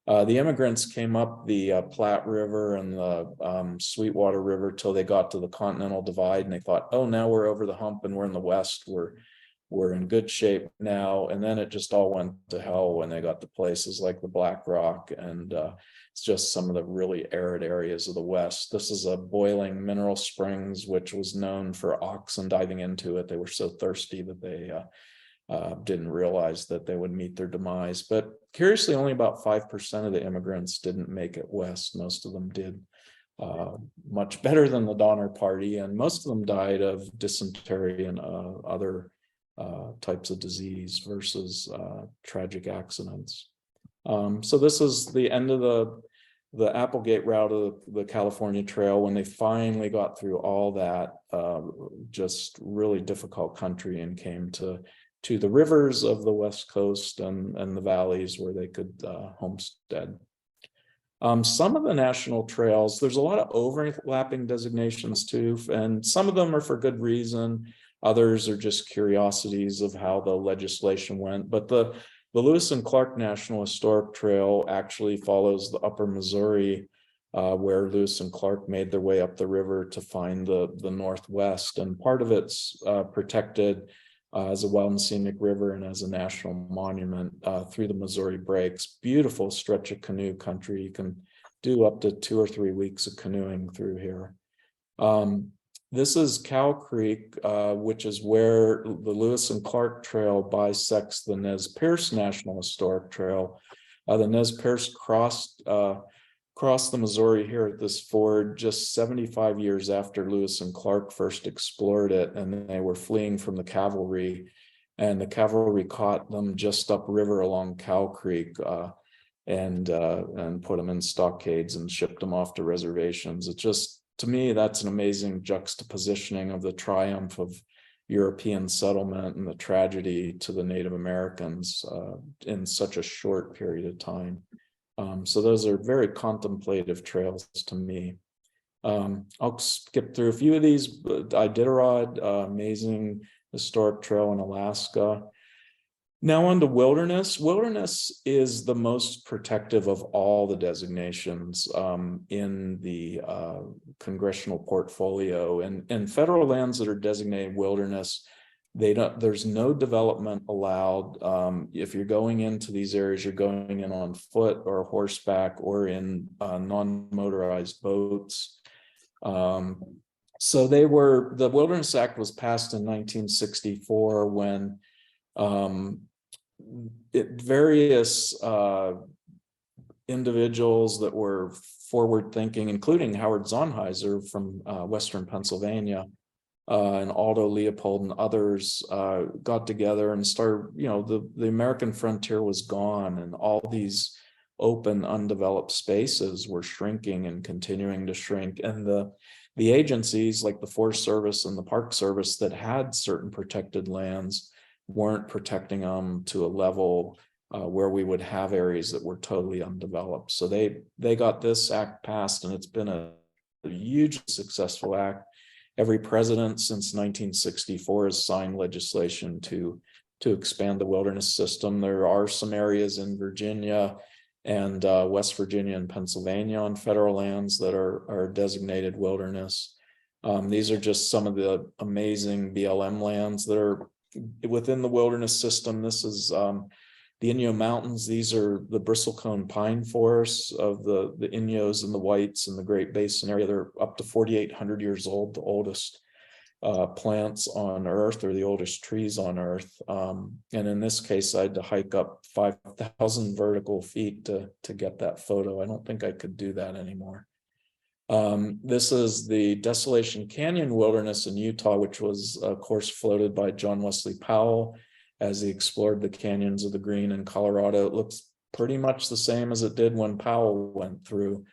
The immigrants came up the Platte River and the Sweetwater River till they got to the Continental Divide, and they thought, oh, now we're over the hump and we're in the West. We're in good shape now. And then it just all went to hell when they got to places like the Black Rock, and it's just some of the really arid areas of the West. This is a boiling mineral springs, which was known for oxen diving into it. They were so thirsty that they didn't realize that they would meet their demise. But curiously, only about 5% of the immigrants didn't make it west. Most of them did much better than the Donner Party, and most of them died of dysentery and other types of disease versus tragic accidents. So this is the end of the Applegate route of the California Trail, when they finally got through all that just really difficult country and came to the rivers of the West Coast and the valleys where they could homestead. Some of the national trails, there's a lot of overlapping designations too, and some of them are for good reason. Others are just curiosities of how the legislation went. But the Lewis and Clark National Historic Trail actually follows the upper Missouri, where Lewis and Clark made their way up the river to find the Northwest. And part of it's protected as a wild and scenic river and as a national monument through the Missouri Breaks. Beautiful stretch of canoe country. You can do up to 2 or 3 weeks of canoeing through here. This is Cow Creek, which is where the Lewis and Clark Trail bisects the Nez Perce National Historic Trail. The Nez Perce crossed the Missouri here at this ford just 75 years after Lewis and Clark first explored it, and they were fleeing from the cavalry, and the cavalry caught them just upriver along Cow Creek and put them in stockades and shipped them off to reservations. It just, to me, that's an amazing juxtapositioning of the triumph of European settlement and the tragedy to the Native Americans in such a short period of time. So those are very contemplative trails to me. I'll skip through a few of these. Iditarod, amazing historic trail in Alaska. Now on to wilderness. Wilderness is the most protective of all the designations in the congressional portfolio, and federal lands that are designated wilderness, there's no development allowed. If you're going into these areas, you're going in on foot or horseback or in non-motorized boats. So the Wilderness Act was passed in 1964 when various individuals that were forward thinking, including Howard Zonheiser from Western Pennsylvania, and Aldo Leopold and others got together and started, the American frontier was gone, and all these open, undeveloped spaces were shrinking and continuing to shrink. And the agencies like the Forest Service and the Park Service that had certain protected lands weren't protecting them to a level where we would have areas that were totally undeveloped. So they got this act passed, and it's been a hugely successful act. Every president since 1964 has signed legislation to expand the wilderness system. There are some areas in Virginia and West Virginia and Pennsylvania on federal lands that are designated wilderness. These are just some of the amazing BLM lands that are within the wilderness system. This is the Inyo Mountains. These are the bristlecone pine forests of the Inyos and the Whites in the Great Basin area. They're up to 4,800 years old, the oldest plants on Earth, or the oldest trees on Earth. And in this case, I had to hike up 5,000 vertical feet to get that photo. I don't think I could do that anymore. This is the Desolation Canyon Wilderness in Utah, which was, of course, floated by John Wesley Powell as he explored the canyons of the Green in Colorado. It looks pretty much the same as it did when Powell went through.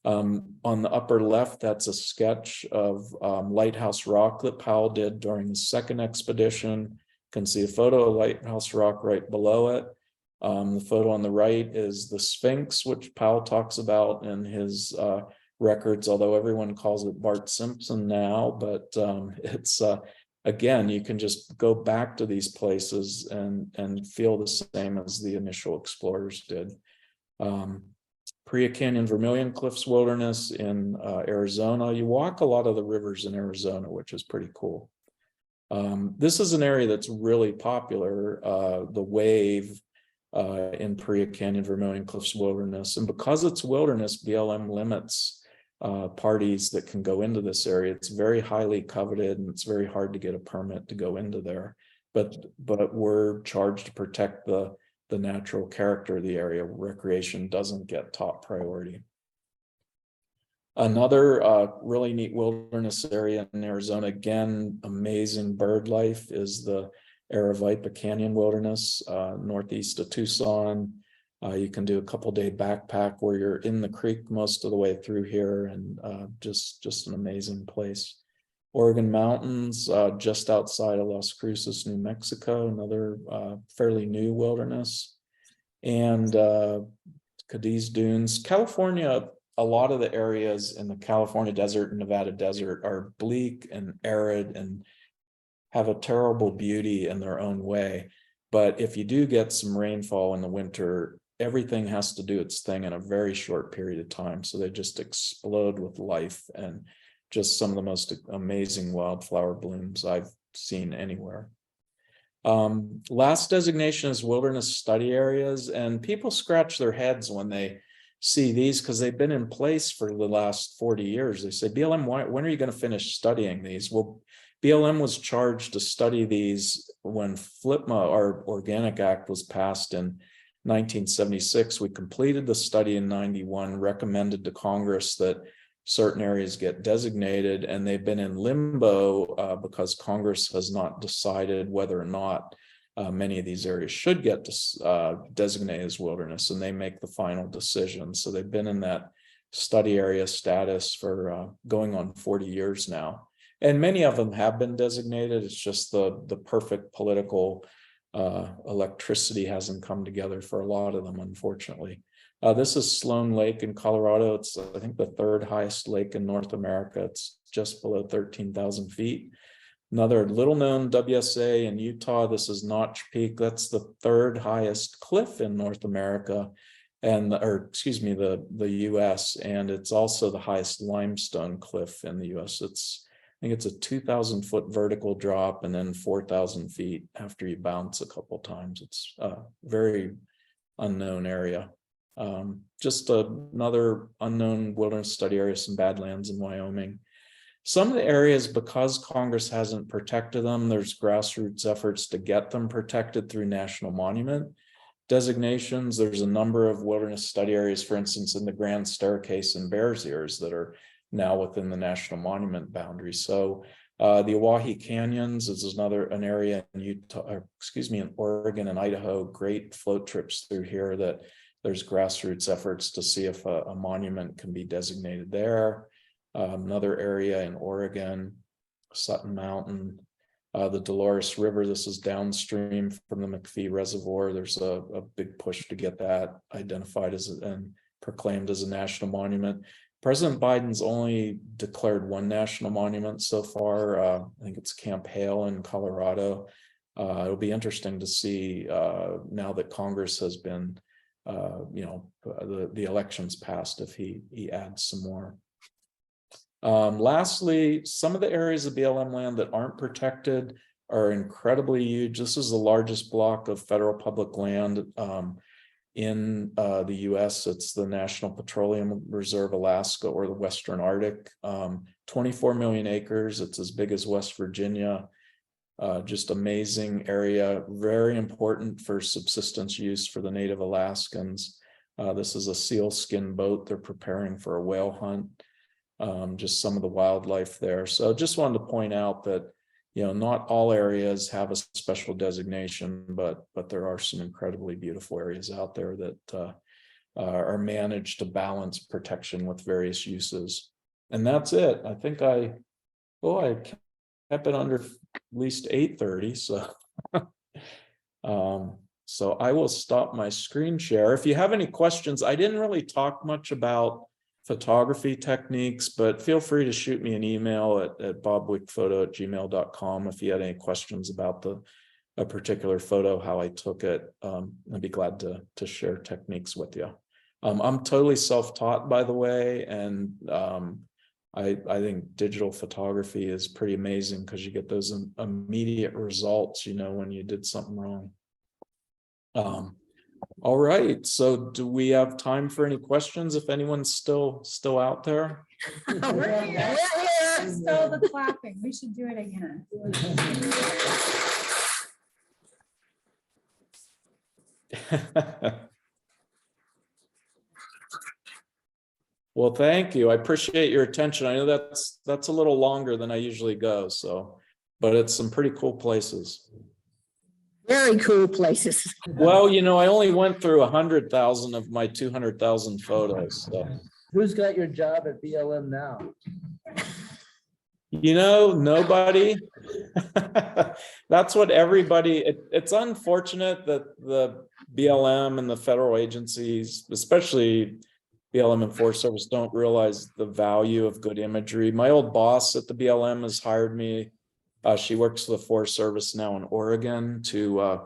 On the upper left, that's a sketch of Lighthouse Rock that Powell did during the second expedition, can see a photo of Lighthouse Rock right below it. The photo on the right is the Sphinx, which Powell talks about in his records, although everyone calls it Bart Simpson now, but it's again, you can just go back to these places and feel the same as the initial explorers did. Paria Canyon Vermilion Cliffs Wilderness in Arizona. You walk a lot of the rivers in Arizona, which is pretty cool. This is an area that's really popular, the wave in Paria Canyon Vermilion Cliffs Wilderness. And because it's wilderness, BLM limits parties that can go into this area. It's very highly coveted and it's very hard to get a permit to go into there. But we're charged to protect the natural character of the area. Recreation doesn't get top priority. Another really neat wilderness area in Arizona, again, amazing bird life, is the Aravaipa Canyon Wilderness, northeast of Tucson. You can do a couple-day backpack where you're in the creek most of the way through here, and just an amazing place. Oregon Mountains, just outside of Las Cruces, New Mexico, another fairly new wilderness. And Cadiz Dunes, California. A lot of the areas in the California desert and Nevada desert are bleak and arid and have a terrible beauty in their own way. But if you do get some rainfall in the winter, everything has to do its thing in a very short period of time. So they just explode with life and just some of the most amazing wildflower blooms I've seen anywhere. Last designation is wilderness study areas, and people scratch their heads when they see these because they've been in place for the last 40 years. They say, BLM, when are you going to finish studying these? Well, BLM was charged to study these when FLPMA, our Organic Act, was passed in 1976. We completed the study in 91, recommended to Congress that certain areas get designated, and they've been in limbo because Congress has not decided whether or not many of these areas should get designated as wilderness, and they make the final decision. So they've been in that study area status for going on 40 years now. And many of them have been designated. It's just the perfect political electricity hasn't come together for a lot of them, unfortunately. This is Sloan Lake in Colorado. It's, I think, the third highest lake in North America. It's just below 13,000 feet. Another little known WSA in Utah, this is Notch Peak. That's the third highest cliff in North America, the US, and it's also the highest limestone cliff in the US. I think it's a 2,000 foot vertical drop and then 4,000 feet after you bounce a couple times. It's a very unknown area. Just another unknown wilderness study area, some Badlands in Wyoming. Some of the areas, because Congress hasn't protected them, there's grassroots efforts to get them protected through national monument designations. There's a number of wilderness study areas, for instance, in the Grand Staircase in Bears Ears, that are now within the national monument boundary. So the Oahe Canyons is an area in in Oregon and Idaho. Great float trips through here that there's grassroots efforts to see if a monument can be designated there. Another area in Oregon, Sutton Mountain, the Dolores River. This is downstream from the McPhee Reservoir. There's a big push to get that identified and proclaimed as a national monument. President Biden's only declared one national monument so far. I think it's Camp Hale in Colorado. It'll be interesting to see now that Congress has been, the elections passed, if he adds some more. Lastly, some of the areas of BLM land that aren't protected are incredibly huge. This is the largest block of federal public land in the US. It's the National Petroleum Reserve Alaska, or the Western Arctic. 24 million acres. It's as big as West Virginia. Just amazing area, very important for subsistence use for the native Alaskans. This is a sealskin boat. They're preparing for a whale hunt. Just some of the wildlife there. So just wanted to point out that, not all areas have a special designation, but there are some incredibly beautiful areas out there that are managed to balance protection with various uses. And that's it. I think I kept it under at least 8:30. So So I will stop my screen share. If you have any questions, I didn't really talk much about photography techniques, but feel free to shoot me an email at bobwickphoto@gmail.com if you had any questions about a particular photo, how I took it. I'd be glad to share techniques with you. I'm totally self-taught, by the way, and I think digital photography is pretty amazing because you get those immediate results, when you did something wrong. All right, so do we have time for any questions if anyone's still out there? We're here. Still the clapping. We should do it again. Well, thank you. I appreciate your attention. I know that's a little longer than I usually go, but it's some pretty cool places. Very cool places. Well, I only went through 100,000 of my 200,000 photos. So. Who's got your job at BLM now? Nobody. That's what everybody, it's unfortunate that the BLM and the federal agencies, especially BLM and Forest Service, don't realize the value of good imagery. My old boss at the BLM has hired me. She works for the Forest Service now in Oregon to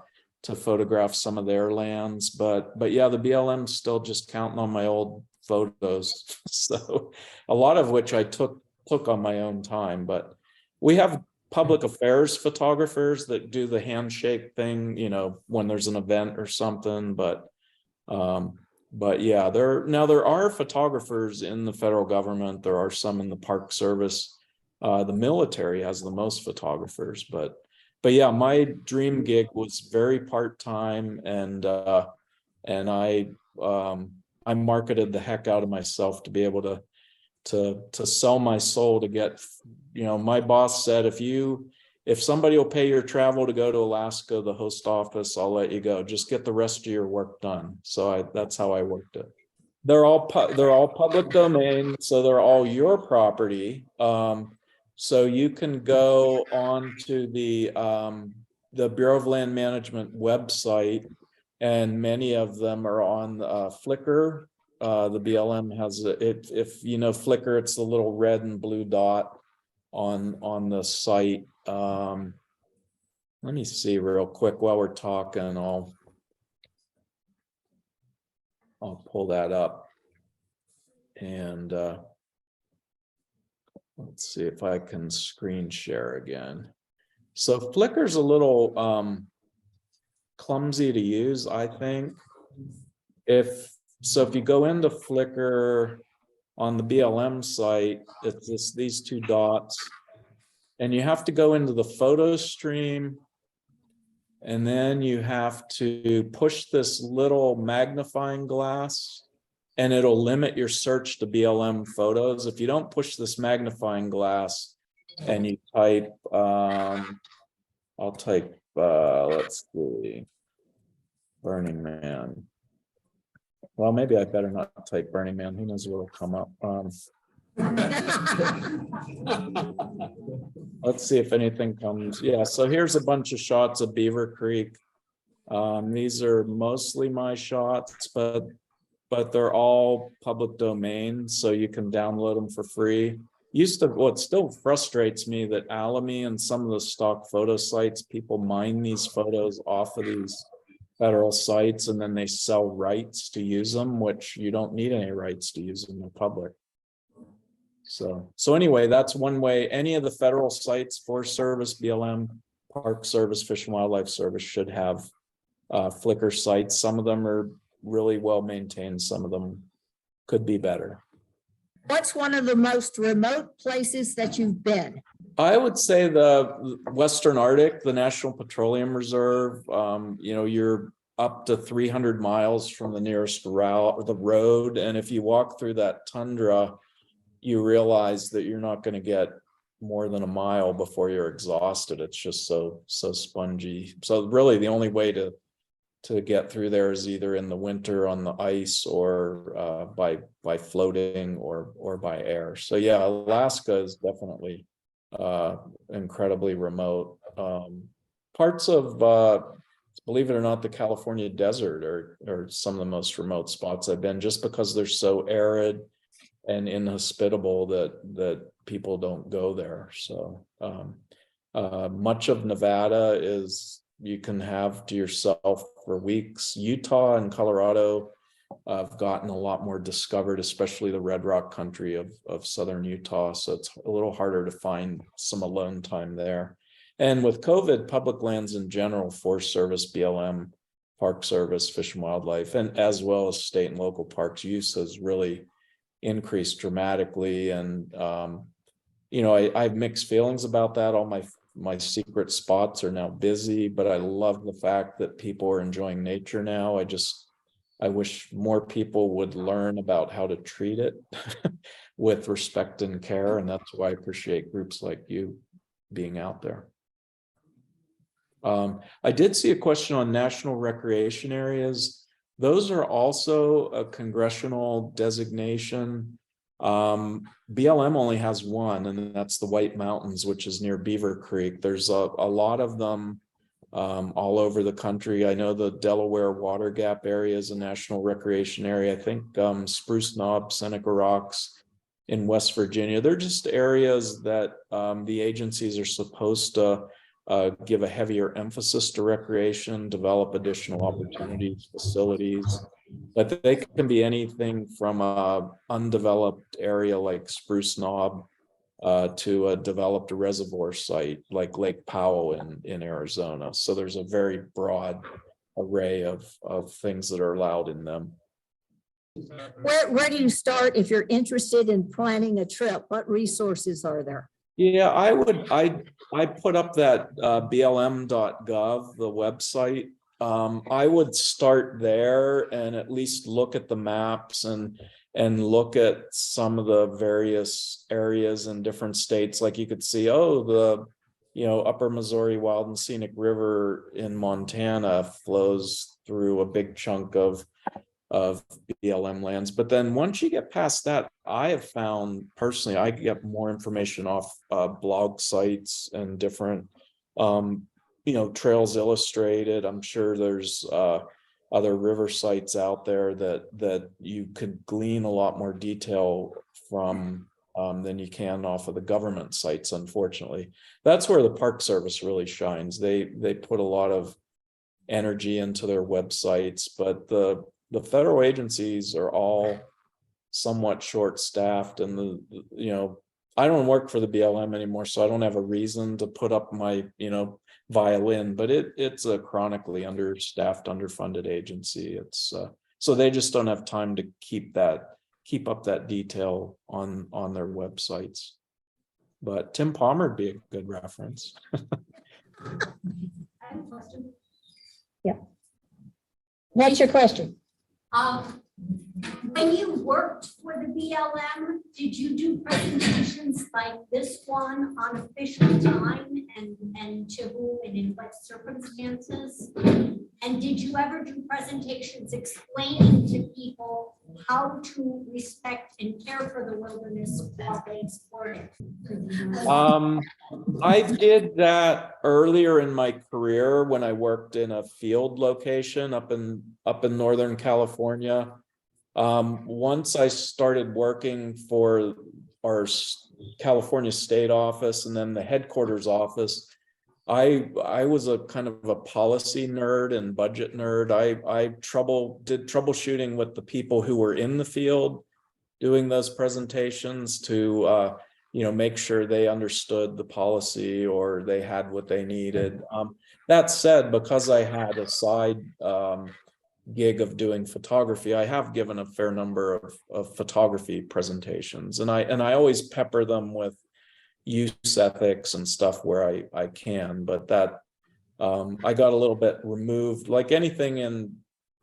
photograph some of their lands, but yeah, the BLM's still just counting on my old photos. So a lot of which I took on my own time, but we have public affairs photographers that do the handshake thing, when there's an event or something, but yeah, there are photographers in the federal government. There are some in the Park Service. The military has the most photographers, but yeah, my dream gig was very part-time, and I marketed the heck out of myself to be able to sell my soul to get, my boss said, if somebody will pay your travel to go to Alaska, the host office, I'll let you go. Just get the rest of your work done. So that's how I worked it. They're all public domain, so they're all your property. So you can go on to the Bureau of Land Management website, and many of them are on Flickr. The BLM has it. If you know Flickr, it's the little red and blue dot on the site. Let me see real quick while we're talking. I'll pull that up, and let's see if I can screen share again. So Flickr's a little clumsy to use, I think. If you go into Flickr on the BLM site, it's these two dots, and you have to go into the photo stream, and then you have to push this little magnifying glass, and it'll limit your search to BLM photos. If you don't push this magnifying glass and you type, I'll type, let's see, Burning Man. Well, maybe I better not type Burning Man. Who knows what'll come up. Let's see if anything comes. Yeah, so here's a bunch of shots of Beaver Creek. These are mostly my shots, but they're all public domain, so you can download them for free. What still frustrates me that Alamy and some of the stock photo sites, people mine these photos off of these federal sites, and then they sell rights to use them, which you don't need any rights to use them in public. So anyway, that's one way. Any of the federal sites, Forest Service, BLM, Park Service, Fish and Wildlife Service should have Flickr sites. Some of them are really well maintained. Some of them could be better. What's one of the most remote places that you've been? I would say the Western Arctic, the National Petroleum Reserve. You're up to 300 miles from the nearest road. And if you walk through that tundra, you realize that you're not going to get more than a mile before you're exhausted. It's just so spongy. So really the only way to get through there is either in the winter on the ice, or by floating, or by air. So yeah, Alaska is definitely incredibly remote. parts of, believe it or not, the California desert are some of the most remote spots I've been, just because they're so arid and inhospitable that people don't go there. So much of Nevada is you can have to yourself for weeks. Utah and Colorado have gotten a lot more discovered, especially the Red Rock country of southern Utah. So it's a little harder to find some alone time there. And with COVID, public lands in general, Forest Service, BLM, Park Service, Fish and Wildlife, and as well as state and local parks use has really increased dramatically. And I have mixed feelings about that. All my secret spots are now busy, but I love the fact that people are enjoying nature now. I wish more people would learn about how to treat it with respect and care. And that's why I appreciate groups like you being out there. I did see a question on national recreation areas. Those are also a congressional designation. BLM only has one, and that's the White Mountains, which is near Beaver Creek. There's a lot of them all over the country. I know the Delaware Water Gap area is a national recreation area. I think Spruce Knob, Seneca Rocks in West Virginia. They're just areas that the agencies are supposed to give a heavier emphasis to recreation, develop additional opportunities, facilities. But they can be anything from a undeveloped area like Spruce Knob to a developed reservoir site like Lake Powell in Arizona. So there's a very broad array of things that are allowed in them. Where do you start if you're interested in planning a trip? What resources are there? Yeah, I put up that blm.gov, the website. I would start there and at least look at the maps and look at some of the various areas in different states. Like you could see, Upper Missouri Wild and Scenic River in Montana flows through a big chunk of BLM lands. But then once you get past that, I have found personally, I get more information off blog sites and different, Trails Illustrated. I'm sure there's other river sites out there that you could glean a lot more detail from than you can off of the government sites. Unfortunately, that's where the Park Service really shines. They put a lot of energy into their websites, but the federal agencies are all somewhat short-staffed, and I don't work for the BLM anymore, so I don't have a reason to put up my violin, but it's a chronically understaffed, underfunded agency. It's so they just don't have time to keep up that detail on their websites. But Tim Palmer would be a good reference. I have a question. Yeah. What's your question? When you worked for the BLM, did you do presentations like this one on official time and to whom and in what circumstances? And did you ever do presentations explaining to people how to respect and care for the wilderness while they explore it? I did that earlier in my career when I worked in a field location up in Northern California. Once I started working for our California state office and then the headquarters office, I was a kind of a policy nerd and budget nerd. I did troubleshooting with the people who were in the field doing those presentations to make sure they understood the policy or they had what they needed. That said, because I had a side gig of doing photography, I have given a fair number of photography presentations, and I always pepper them with use ethics and stuff where I can, but that I got a little bit removed. Like anything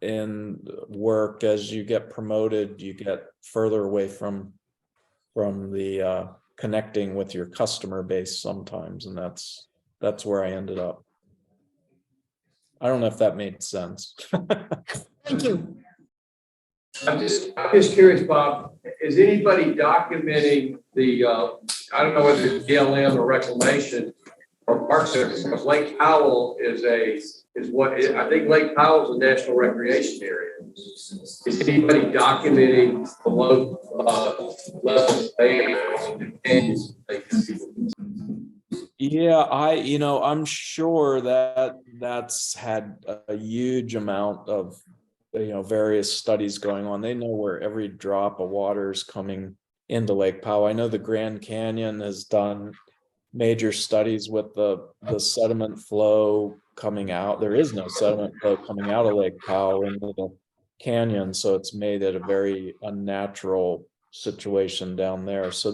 in work, as you get promoted, you get further away from the connecting with your customer base sometimes, and that's where I ended up. I don't know if that made sense. Thank you. I'm just curious, Bob, is anybody documenting the, I don't know whether it's BLM or reclamation, or Park Service, because Lake Powell is I think Lake Powell is a national recreation area. Is anybody documenting below level bands? Yeah, I'm sure that that's had a huge amount of, various studies going on. They know where every drop of water is coming into Lake Powell. I know the Grand Canyon has done major studies with the sediment flow coming out. There is no sediment flow coming out of Lake Powell into the canyon, so it's made it a very unnatural situation down there. So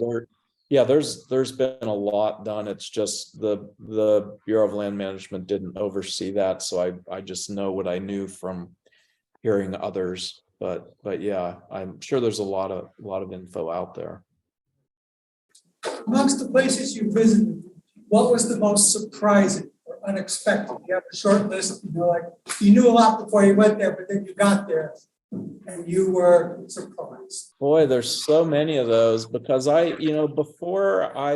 there's been a lot done. It's just the Bureau of Land Management didn't oversee that, so I just know what I knew from hearing others. But yeah, I'm sure there's a lot of info out there. Amongst the places you visited, what was the most surprising or unexpected? You have a short list, like you knew a lot before you went there, but then you got there and you were surprised. Boy, there's so many of those because before I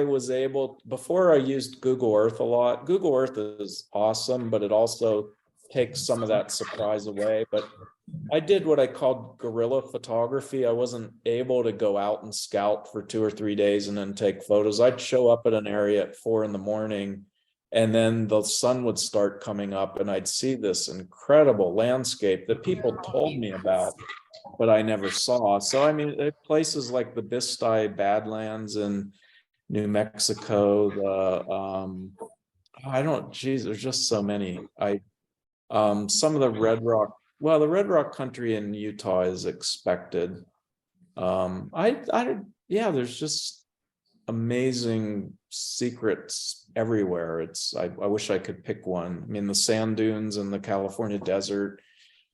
used Google Earth a lot. Google Earth is awesome, but it also takes some of that surprise away. But I did what I called guerrilla photography. I wasn't able to go out and scout for 2 or 3 days and then take photos. I'd show up at an area at 4 a.m. and then the sun would start coming up and I'd see this incredible landscape that people told me about, but I never saw. So, I mean, places like the Bisti Badlands in New Mexico, there's just so many. Some of the Red Rock country in Utah is expected. There's just amazing secrets everywhere. I wish I could pick one. I mean, the sand dunes in the California desert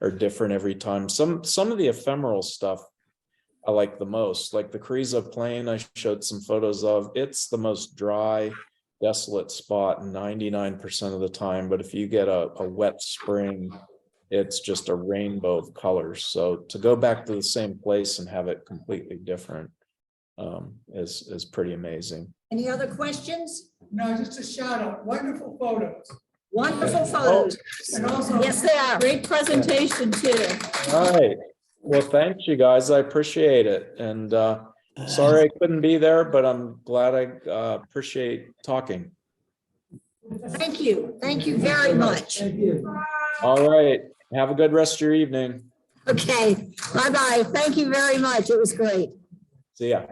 are different every time. Some of the ephemeral stuff I like the most, like the Carrizo Plain I showed some photos of. It's the most dry, desolate spot 99% of the time, but if you get a wet spring, it's just a rainbow of colors. So to go back to the same place and have it completely different is pretty amazing. Any other questions? No, just a shout out. Wonderful photos. Wonderful photos. And also, Yes, they are. Great presentation too. All right. Well, thanks you guys. I appreciate it. And sorry I couldn't be there, but I'm glad I appreciate talking. Thank you. Thank you very much. thank you. All right. Have a good rest of your evening. Okay. Bye-bye. Thank you very much. It was great. See ya.